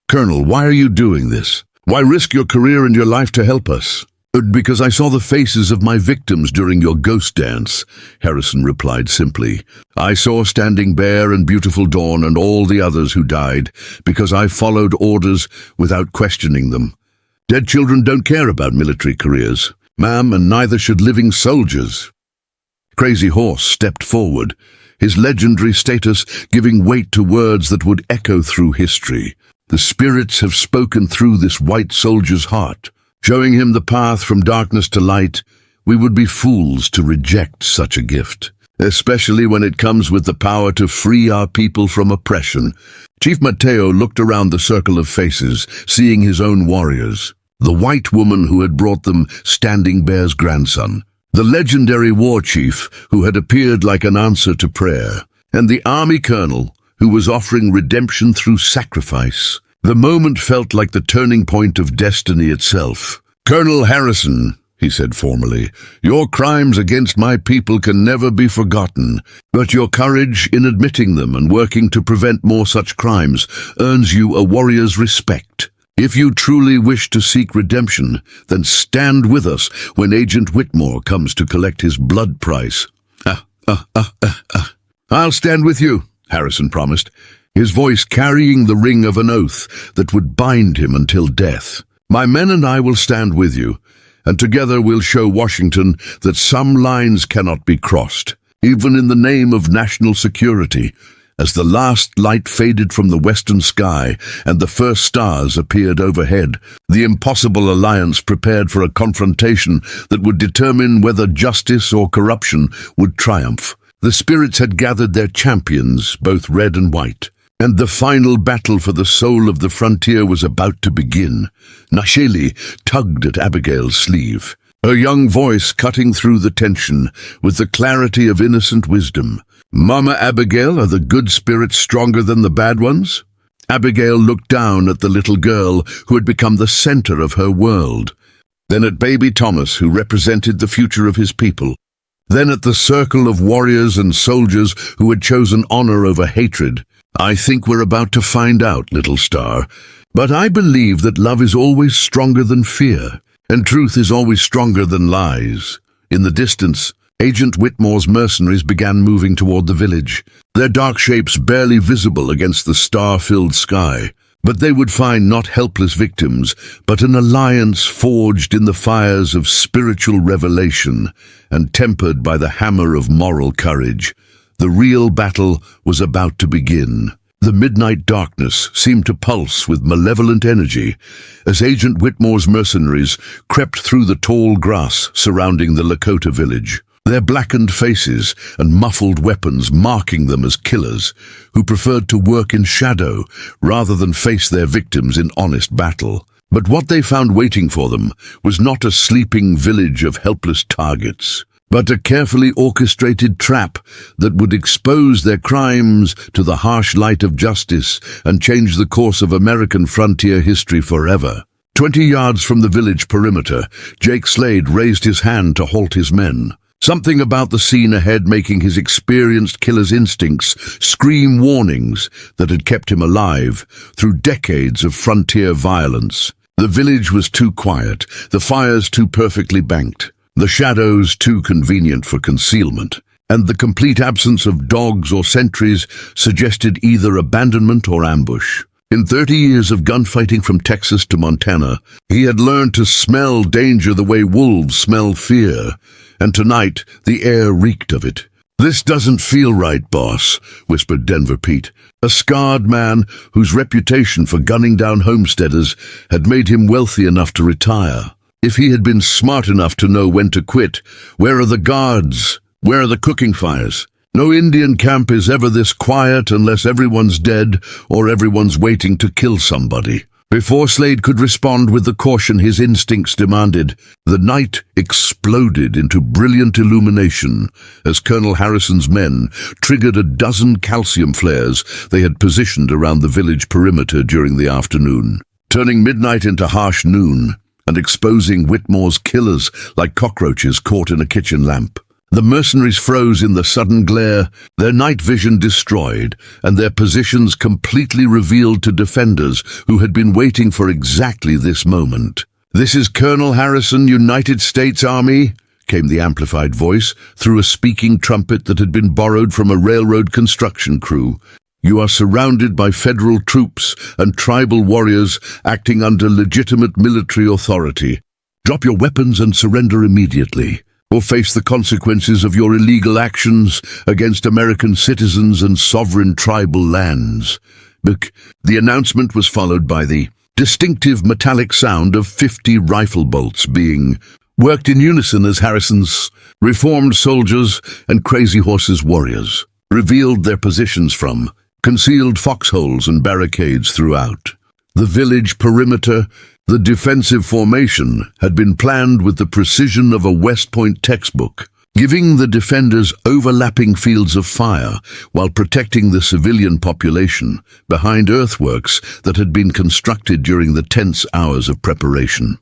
"Colonel, why are you doing this? Why risk your career and your life to help us?" "Because I saw the faces of my victims during your ghost dance," Harrison replied simply. "I saw Standing Bear and Beautiful Dawn and all the others who died because I followed orders without questioning them. Dead children don't care about military careers, ma'am, and neither should living soldiers." Crazy Horse stepped forward, his legendary status giving weight to words that would echo through history. "The spirits have spoken through this white soldier's heart, showing him the path from darkness to light. We would be fools to reject such a gift, especially when it comes with the power to free our people from oppression." Chief Mateo looked around the circle of faces, seeing his own warriors. The white woman who had brought them Standing Bear's grandson, the legendary war chief who had appeared like an answer to prayer, and the army colonel who was offering redemption through sacrifice. The moment felt like the turning point of destiny itself. "Colonel Harrison," he said formally, "your crimes against my people can never be forgotten, but your courage in admitting them and working to prevent more such crimes earns you a warrior's respect. If you truly wish to seek redemption, then stand with us when Agent Whitmore comes to collect his blood price." "I'll stand with you," Harrison promised, his voice carrying the ring of an oath that would bind him until death. "My men and I will stand with you, and together we'll show Washington that some lines cannot be crossed, even in the name of national security." As the last light faded from the western sky and the first stars appeared overhead, the impossible alliance prepared for a confrontation that would determine whether justice or corruption would triumph. The spirits had gathered their champions, both red and white, and the final battle for the soul of the frontier was about to begin. Nasheli tugged at Abigail's sleeve, her young voice cutting through the tension with the clarity of innocent wisdom. "Mama Abigail, are the good spirits stronger than the bad ones?" Abigail looked down at the little girl who had become the center of her world, then at baby Thomas, who represented the future of his people, then at the circle of warriors and soldiers who had chosen honor over hatred. "I think we're about to find out, little star. But I believe that love is always stronger than fear, and truth is always stronger than lies. In the distance, Agent Whitmore's mercenaries began moving toward the village, their dark shapes barely visible against the star-filled sky. But they would find not helpless victims, but an alliance forged in the fires of spiritual revelation and tempered by the hammer of moral courage. The real battle was about to begin. The midnight darkness seemed to pulse with malevolent energy as Agent Whitmore's mercenaries crept through the tall grass surrounding the Lakota village, their blackened faces and muffled weapons marking them as killers who preferred to work in shadow rather than face their victims in honest battle. But what they found waiting for them was not a sleeping village of helpless targets, but a carefully orchestrated trap that would expose their crimes to the harsh light of justice and change the course of American frontier history forever. 20 yards from the village perimeter, Jake Slade raised his hand to halt his men. Something about the scene ahead making his experienced killer's instincts scream warnings that had kept him alive through decades of frontier violence. The village was too quiet, the fires too perfectly banked, the shadows too convenient for concealment, and the complete absence of dogs or sentries suggested either abandonment or ambush. In 30 years of gunfighting from Texas to Montana, he had learned to smell danger the way wolves smell fear, and tonight the air reeked of it. "This doesn't feel right, boss," whispered Denver Pete, a scarred man whose reputation for gunning down homesteaders had made him wealthy enough to retire. If he had been smart enough to know when to quit, where are the guards? Where are the cooking fires? No Indian camp is ever this quiet unless everyone's dead or everyone's waiting to kill somebody. Before Slade could respond with the caution his instincts demanded, the night exploded into brilliant illumination as Colonel Harrison's men triggered a dozen calcium flares they had positioned around the village perimeter during the afternoon, turning midnight into harsh noon and exposing Whitmore's killers like cockroaches caught in a kitchen lamp. The mercenaries froze in the sudden glare, their night vision destroyed, and their positions completely revealed to defenders who had been waiting for exactly this moment. "This is Colonel Harrison, United States Army," came the amplified voice through a speaking trumpet that had been borrowed from a railroad construction crew. "You are surrounded by federal troops and tribal warriors acting under legitimate military authority. Drop your weapons and surrender immediately, or face the consequences of your illegal actions against American citizens and sovereign tribal lands." The announcement was followed by the distinctive metallic sound of 50 rifle bolts being worked in unison as Harrison's reformed soldiers and Crazy Horse's warriors revealed their positions from concealed foxholes and barricades throughout. The village perimeter, the defensive formation, had been planned with the precision of a West Point textbook, giving the defenders overlapping fields of fire while protecting the civilian population behind earthworks that had been constructed during the tense hours of preparation.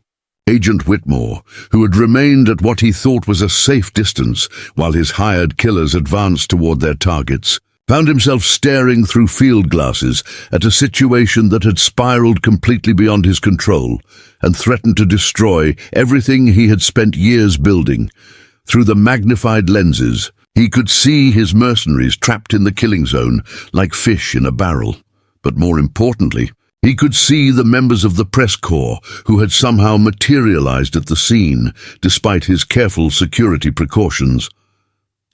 Agent Whitmore, who had remained at what he thought was a safe distance while his hired killers advanced toward their targets, found himself staring through field glasses at a situation that had spiraled completely beyond his control and threatened to destroy everything he had spent years building. Through the magnified lenses, he could see his mercenaries trapped in the killing zone like fish in a barrel. But more importantly, he could see the members of the press corps who had somehow materialized at the scene despite his careful security precautions.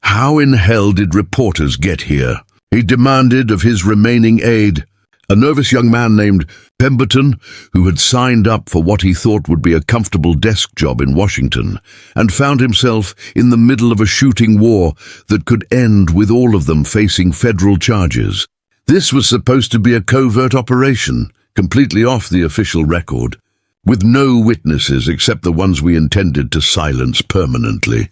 How in hell did reporters get here? He demanded of his remaining aide, a nervous young man named Pemberton, who had signed up for what he thought would be a comfortable desk job in Washington, and found himself in the middle of a shooting war that could end with all of them facing federal charges. This was supposed to be a covert operation, completely off the official record, with no witnesses except the ones we intended to silence permanently.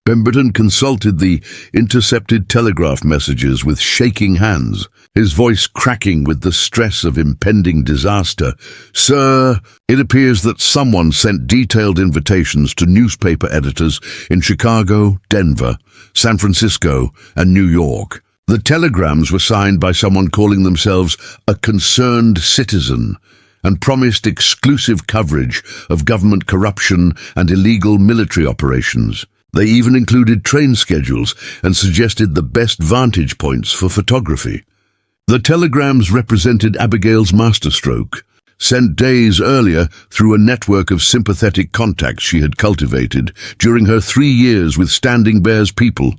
Pemberton consulted the intercepted telegraph messages with shaking hands, his voice cracking with the stress of impending disaster. "Sir, it appears that someone sent detailed invitations to newspaper editors in Chicago, Denver, San Francisco, and New York. The telegrams were signed by someone calling themselves a concerned citizen, and promised exclusive coverage of government corruption and illegal military operations. They even included train schedules and suggested the best vantage points for photography. The telegrams represented Abigail's masterstroke, sent days earlier through a network of sympathetic contacts she had cultivated during her 3 years with Standing Bear's people,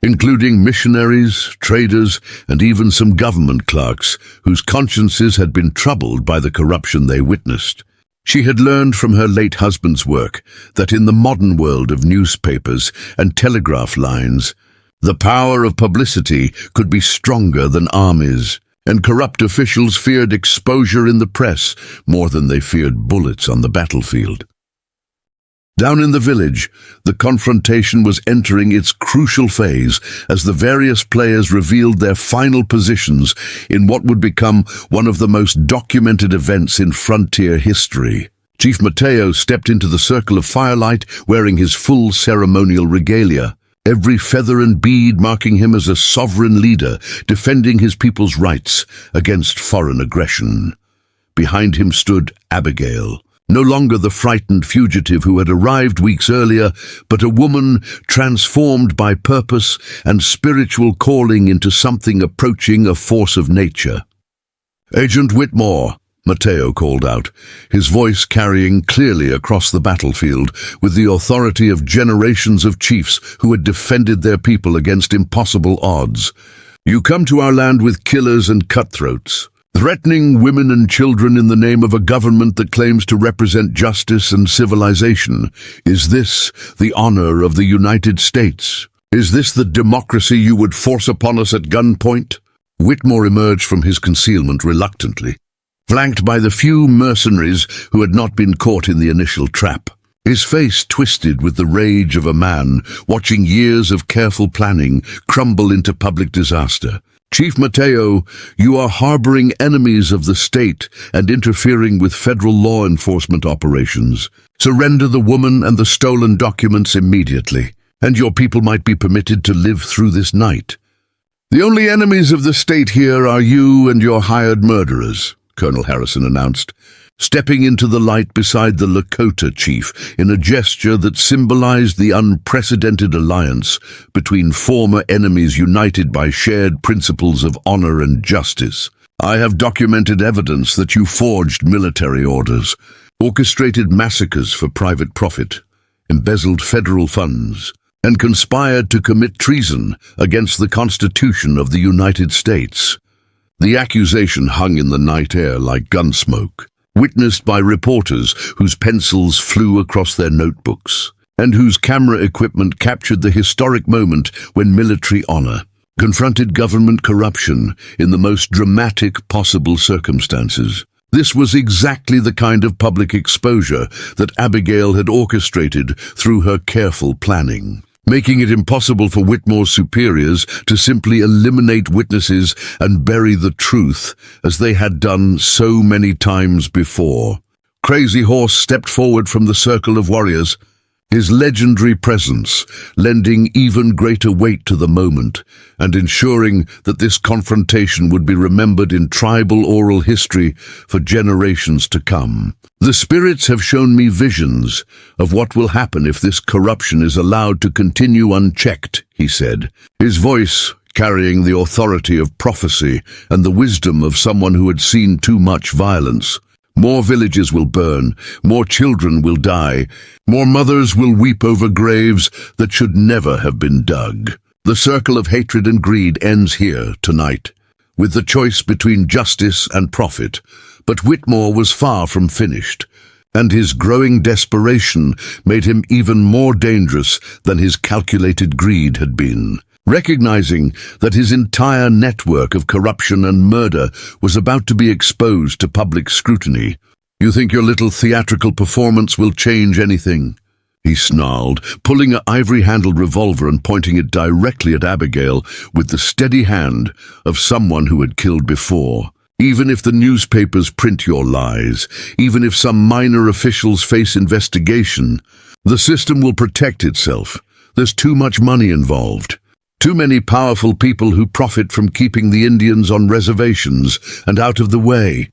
including missionaries, traders, and even some government clerks whose consciences had been troubled by the corruption they witnessed. She had learned from her late husband's work that in the modern world of newspapers and telegraph lines, the power of publicity could be stronger than armies, and corrupt officials feared exposure in the press more than they feared bullets on the battlefield. Down in the village, the confrontation was entering its crucial phase as the various players revealed their final positions in what would become one of the most documented events in frontier history. Chief Mateo stepped into the circle of firelight wearing his full ceremonial regalia, every feather and bead marking him as a sovereign leader defending his people's rights against foreign aggression. Behind him stood Abigail, no longer the frightened fugitive who had arrived weeks earlier, but a woman transformed by purpose and spiritual calling into something approaching a force of nature. "Agent Whitmore," Mateo called out, his voice carrying clearly across the battlefield with the authority of generations of chiefs who had defended their people against impossible odds. "You come to our land with killers and cutthroats, threatening women and children in the name of a government that claims to represent justice and civilization. Is this the honor of the United States? Is this the democracy you would force upon us at gunpoint?" Whitmore emerged from his concealment reluctantly, flanked by the few mercenaries who had not been caught in the initial trap. His face twisted with the rage of a man watching years of careful planning crumble into public disaster. "Chief Mateo, you are harboring enemies of the state and interfering with federal law enforcement operations. Surrender the woman and the stolen documents immediately, and your people might be permitted to live through this night." "The only enemies of the state here are you and your hired murderers," Colonel Harrison announced, stepping into the light beside the Lakota chief in a gesture that symbolized the unprecedented alliance between former enemies united by shared principles of honor and justice. "I have documented evidence that you forged military orders, orchestrated massacres for private profit, embezzled federal funds, and conspired to commit treason against the Constitution of the United States." The accusation hung in the night air like gunsmoke, witnessed by reporters whose pencils flew across their notebooks, and whose camera equipment captured the historic moment when military honor confronted government corruption in the most dramatic possible circumstances. This was exactly the kind of public exposure that Abigail had orchestrated through her careful planning, making it impossible for Whitmore's superiors to simply eliminate witnesses and bury the truth as they had done so many times before. Crazy Horse stepped forward from the circle of warriors, his legendary presence lending even greater weight to the moment and ensuring that this confrontation would be remembered in tribal oral history for generations to come. "The spirits have shown me visions of what will happen if this corruption is allowed to continue unchecked," he said, his voice carrying the authority of prophecy and the wisdom of someone who had seen too much violence. "More villages will burn, more children will die, more mothers will weep over graves that should never have been dug. The circle of hatred and greed ends here tonight, with the choice between justice and profit." But Whitmore was far from finished, and his growing desperation made him even more dangerous than his calculated greed had been. Recognizing that his entire network of corruption and murder was about to be exposed to public scrutiny, "You think your little theatrical performance will change anything?" he snarled, pulling an ivory-handled revolver and pointing it directly at Abigail with the steady hand of someone who had killed before. "Even if the newspapers print your lies, even if some minor officials face investigation, the system will protect itself. There's too much money involved. Too many powerful people who profit from keeping the Indians on reservations and out of the way."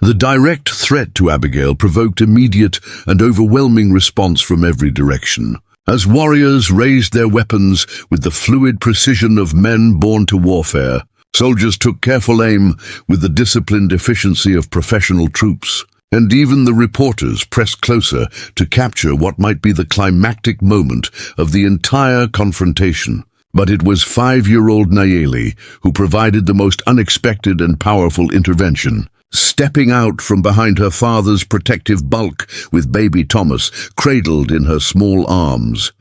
The direct threat to Abigail provoked immediate and overwhelming response from every direction. As warriors raised their weapons with the fluid precision of men born to warfare, soldiers took careful aim with the disciplined efficiency of professional troops. And even the reporters pressed closer to capture what might be the climactic moment of the entire confrontation. But it was 5-year-old Nayeli who provided the most unexpected and powerful intervention. Stepping out from behind her father's protective bulk with baby Thomas cradled in her small arms.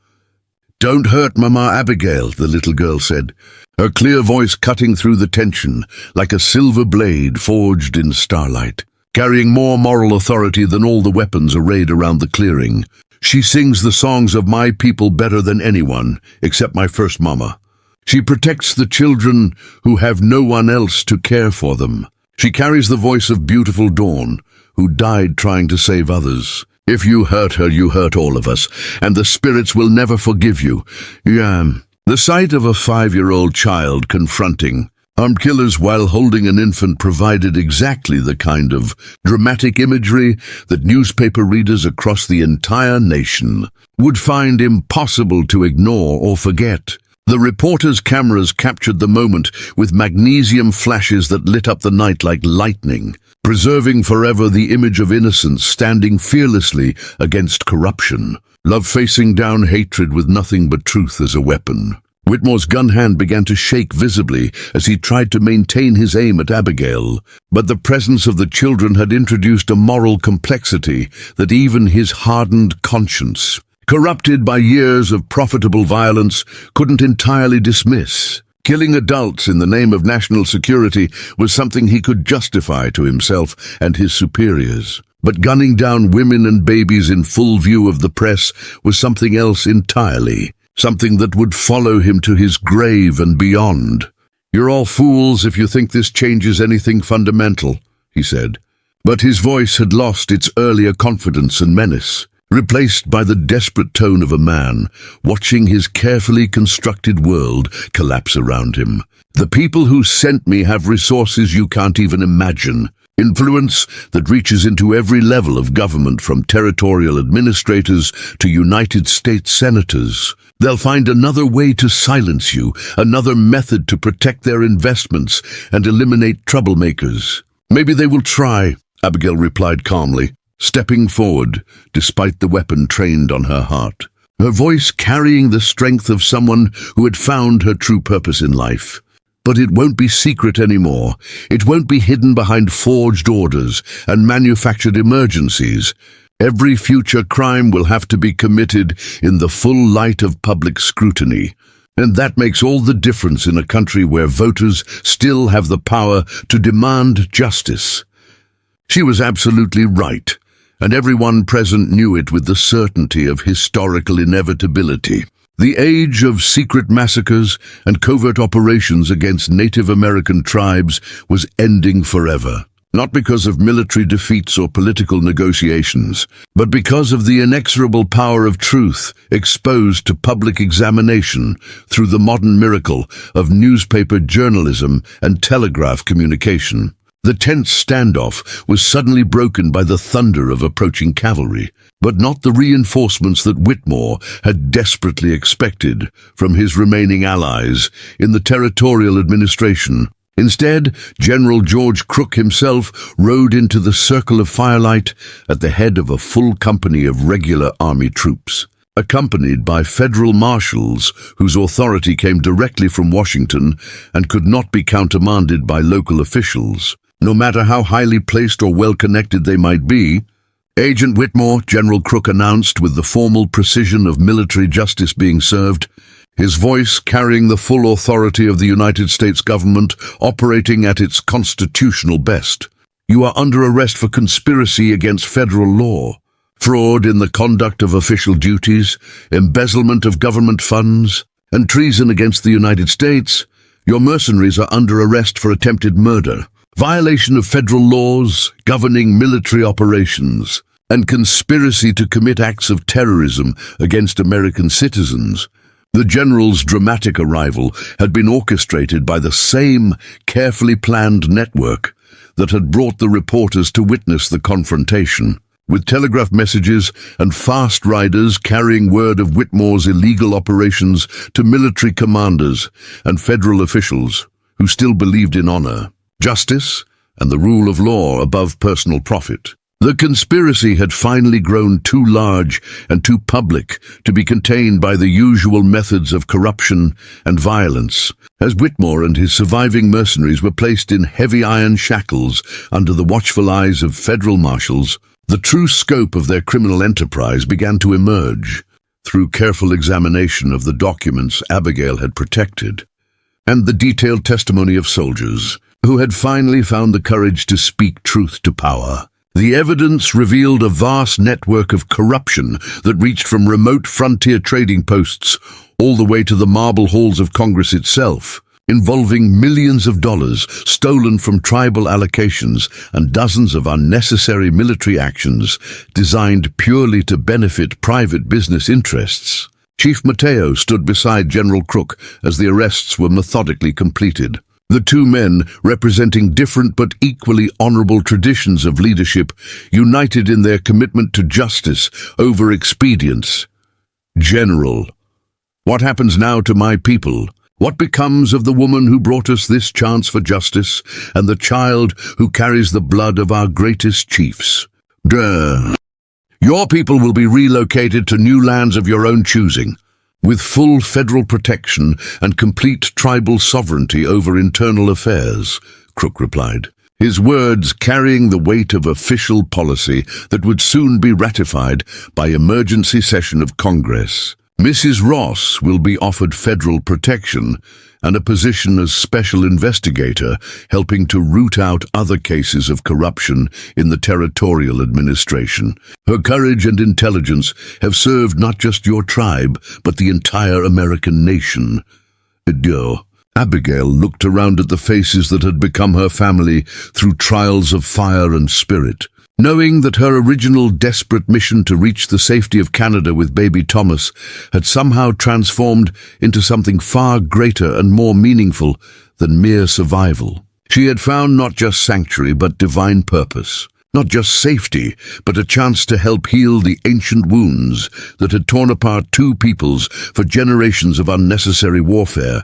"Don't hurt Mama Abigail," the little girl said, her clear voice cutting through the tension like a silver blade forged in starlight. Carrying more moral authority than all the weapons arrayed around the clearing, she sings the songs of my people better than anyone, except my first mama. She protects the children who have no one else to care for them. She carries the voice of beautiful Dawn, who died trying to save others. If you hurt her, you hurt all of us, and the spirits will never forgive you. Yeah. The sight of a 5-year-old child confronting armed killers while holding an infant provided exactly the kind of dramatic imagery that newspaper readers across the entire nation would find impossible to ignore or forget. The reporters' cameras captured the moment with magnesium flashes that lit up the night like lightning, preserving forever the image of innocence standing fearlessly against corruption, love facing down hatred with nothing but truth as a weapon. Whitmore's gun hand began to shake visibly as he tried to maintain his aim at Abigail, but the presence of the children had introduced a moral complexity that even his hardened conscience, corrupted by years of profitable violence, couldn't entirely dismiss. Killing adults in the name of national security was something he could justify to himself and his superiors. But gunning down women and babies in full view of the press was something else entirely. Something that would follow him to his grave and beyond. "You're all fools if you think this changes anything fundamental," he said. But his voice had lost its earlier confidence and menace, replaced by the desperate tone of a man watching his carefully constructed world collapse around him. "The people who sent me have resources you can't even imagine. Influence that reaches into every level of government, from territorial administrators to United States senators. They'll find another way to silence you, another method to protect their investments and eliminate troublemakers. Maybe they will try," Abigail replied calmly, stepping forward despite the weapon trained on her heart, her voice carrying the strength of someone who had found her true purpose in life. "But it won't be secret anymore. It won't be hidden behind forged orders and manufactured emergencies. Every future crime will have to be committed in the full light of public scrutiny. And that makes all the difference in a country where voters still have the power to demand justice." She was absolutely right, and everyone present knew it with the certainty of historical inevitability. The age of secret massacres and covert operations against Native American tribes was ending forever. Not because of military defeats or political negotiations, but because of the inexorable power of truth exposed to public examination through the modern miracle of newspaper journalism and telegraph communication. The tense standoff was suddenly broken by the thunder of approaching cavalry, but not the reinforcements that Whitmore had desperately expected from his remaining allies in the territorial administration. Instead, General George Crook himself rode into the circle of firelight at the head of a full company of regular army troops, accompanied by federal marshals whose authority came directly from Washington and could not be countermanded by local officials, no matter how highly placed or well-connected they might be. "Agent Whitmore," General Crook announced with the formal precision of military justice being served, his voice carrying the full authority of the United States government operating at its constitutional best. "You are under arrest for conspiracy against federal law, fraud in the conduct of official duties, embezzlement of government funds, and treason against the United States. Your mercenaries are under arrest for attempted murder, violation of federal laws governing military operations, and conspiracy to commit acts of terrorism against American citizens." The general's dramatic arrival had been orchestrated by the same carefully planned network that had brought the reporters to witness the confrontation. With telegraph messages and fast riders carrying word of Whitmore's illegal operations to military commanders and federal officials who still believed in honor, justice, and the rule of law above personal profit. The conspiracy had finally grown too large and too public to be contained by the usual methods of corruption and violence, as Whitmore and his surviving mercenaries were placed in heavy iron shackles under the watchful eyes of federal marshals. The true scope of their criminal enterprise began to emerge through careful examination of the documents Abigail had protected and the detailed testimony of soldiers who had finally found the courage to speak truth to power. The evidence revealed a vast network of corruption that reached from remote frontier trading posts all the way to the marble halls of Congress itself, involving millions of dollars stolen from tribal allocations and dozens of unnecessary military actions designed purely to benefit private business interests. Chief Mateo stood beside General Crook as the arrests were methodically completed. The two men, representing different but equally honorable traditions of leadership, united in their commitment to justice over expedience. "General, what happens now to my people? What becomes of the woman who brought us this chance for justice and the child who carries the blood of our greatest chiefs? Your people will be relocated to new lands of your own choosing, with full federal protection and complete tribal sovereignty over internal affairs," Crook replied, his words carrying the weight of official policy that would soon be ratified by emergency session of Congress. Mrs. Ross will be offered federal protection and a position as special investigator, helping to root out other cases of corruption in the territorial administration. Her courage and intelligence have served not just your tribe, but the entire American nation. Abigail looked around at the faces that had become her family through trials of fire and spirit. Knowing that her original desperate mission to reach the safety of Canada with baby Thomas had somehow transformed into something far greater and more meaningful than mere survival. She had found not just sanctuary but divine purpose, not just safety but a chance to help heal the ancient wounds that had torn apart two peoples for generations of unnecessary warfare.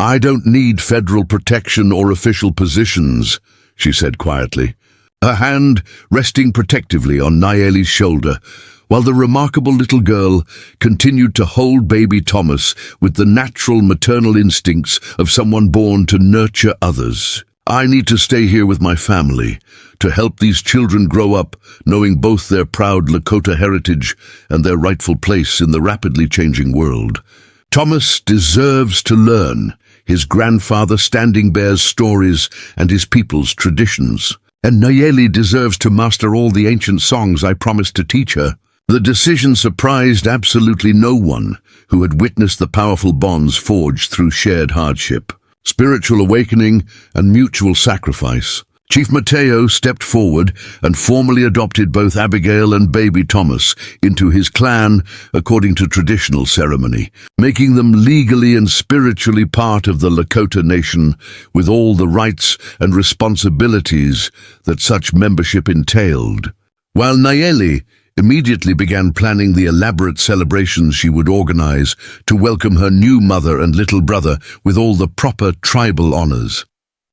"I don't need federal protection or official positions," she said quietly, her hand resting protectively on Nayeli's shoulder, while the remarkable little girl continued to hold baby Thomas with the natural maternal instincts of someone born to nurture others. "I need to stay here with my family, to help these children grow up knowing both their proud Lakota heritage and their rightful place in the rapidly changing world. Thomas deserves to learn his grandfather Standing Bear's stories and his people's traditions. And Nayeli deserves to master all the ancient songs I promised to teach her." The decision surprised absolutely no one who had witnessed the powerful bonds forged through shared hardship, spiritual awakening, and mutual sacrifice. Chief Mateo stepped forward and formally adopted both Abigail and baby Thomas into his clan according to traditional ceremony, making them legally and spiritually part of the Lakota nation with all the rights and responsibilities that such membership entailed. While Nayeli immediately began planning the elaborate celebrations she would organize to welcome her new mother and little brother with all the proper tribal honors.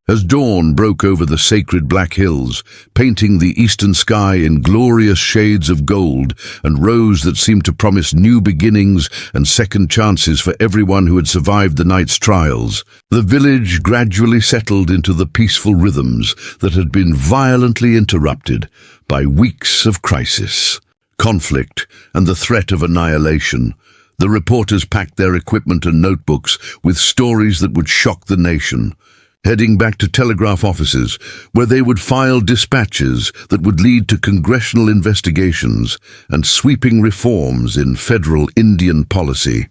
As dawn broke over the sacred Black Hills, painting the eastern sky in glorious shades of gold and rose that seemed to promise new beginnings and second chances for everyone who had survived the night's trials, the village gradually settled into the peaceful rhythms that had been violently interrupted by weeks of crisis, conflict, and the threat of annihilation. The reporters packed their equipment and notebooks with stories that would shock the nation, heading back to telegraph offices where they would file dispatches that would lead to congressional investigations and sweeping reforms in federal Indian policy.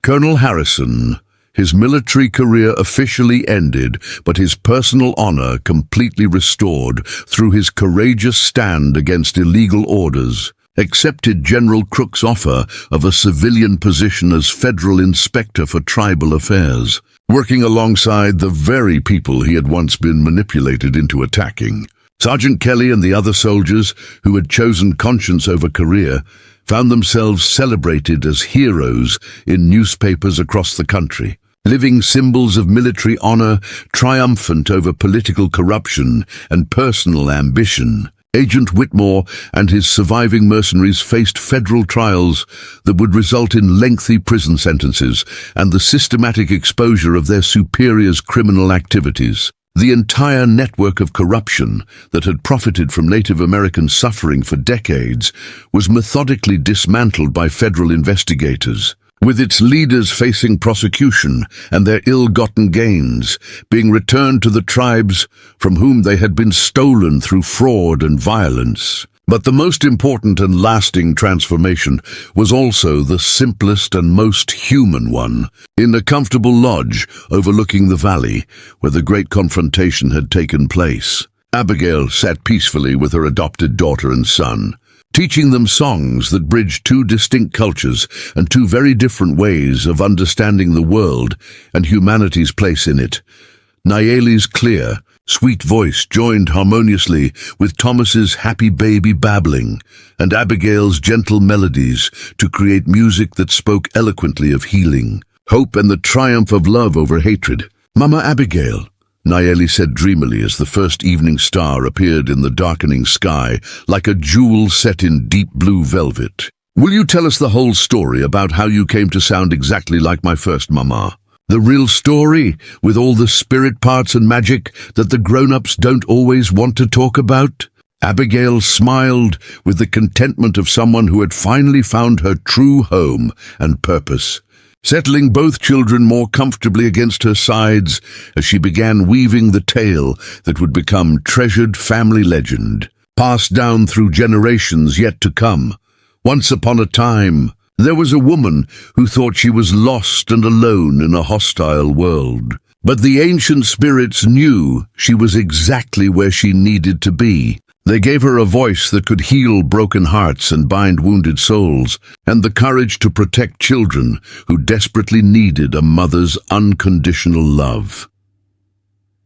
Colonel Harrison, his military career officially ended, but his personal honor completely restored through his courageous stand against illegal orders, accepted General Crook's offer of a civilian position as federal inspector for tribal affairs. working alongside the very people he had once been manipulated into attacking. Sergeant Kelly and the other soldiers, who had chosen conscience over career, found themselves celebrated as heroes in newspapers across the country, living symbols of military honor, triumphant over political corruption and personal ambition. Agent Whitmore and his surviving mercenaries faced federal trials that would result in lengthy prison sentences and the systematic exposure of their superiors' criminal activities. The entire network of corruption that had profited from Native American suffering for decades was methodically dismantled by federal investigators, with its leaders facing prosecution and their ill-gotten gains being returned to the tribes from whom they had been stolen through fraud and violence. But the most important and lasting transformation was also the simplest and most human one. In a comfortable lodge overlooking the valley where the great confrontation had taken place, Abigail sat peacefully with her adopted daughter and son, teaching them songs that bridged two distinct cultures and two very different ways of understanding the world and humanity's place in it. Nayeli's clear, sweet voice joined harmoniously with Thomas's happy baby babbling and Abigail's gentle melodies to create music that spoke eloquently of healing, hope, and the triumph of love over hatred. "Mama Abigail," Nayeli said dreamily as the first evening star appeared in the darkening sky like a jewel set in deep blue velvet. "Will you tell us the whole story about how you came to sound exactly like my first mama? The real story, with all the spirit parts and magic that the grown-ups don't always want to talk about?" Abigail smiled with the contentment of someone who had finally found her true home and purpose, settling both children more comfortably against her sides as she began weaving the tale that would become treasured family legend, passed down through generations yet to come. Once upon a time, there was a woman who thought she was lost and alone in a hostile world. But the ancient spirits knew she was exactly where she needed to be. They gave her a voice that could heal broken hearts and bind wounded souls, and the courage to protect children who desperately needed a mother's unconditional love.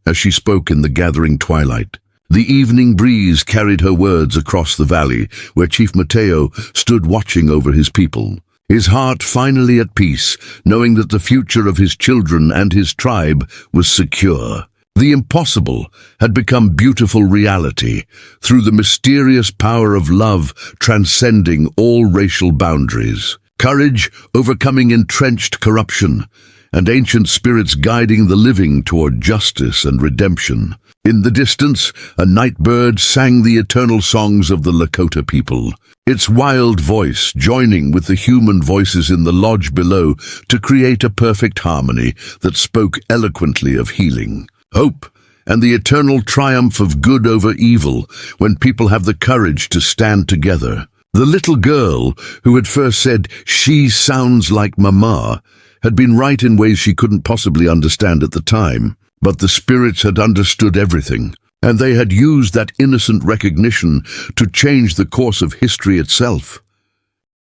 As she spoke in the gathering twilight, the evening breeze carried her words across the valley where Chief Mateo stood watching over his people, his heart finally at peace, knowing that the future of his children and his tribe was secure. The impossible had become beautiful reality through the mysterious power of love transcending all racial boundaries, courage overcoming entrenched corruption, and ancient spirits guiding the living toward justice and redemption. In the distance, a night bird sang the eternal songs of the Lakota people, its wild voice joining with the human voices in the lodge below to create a perfect harmony that spoke eloquently of healing, hope, and the eternal triumph of good over evil when people have the courage to stand together. The little girl who had first said, "She sounds like Mama," had been right in ways she couldn't possibly understand at the time. But the spirits had understood everything, and they had used that innocent recognition to change the course of history itself.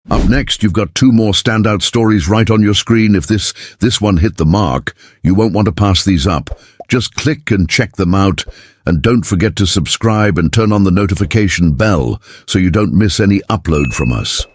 Up next, you've got two more standout stories right on your screen. If this one hit the mark, you won't want to pass these up. Just click and check them out, and don't forget to subscribe and turn on the notification bell so you don't miss any upload from us.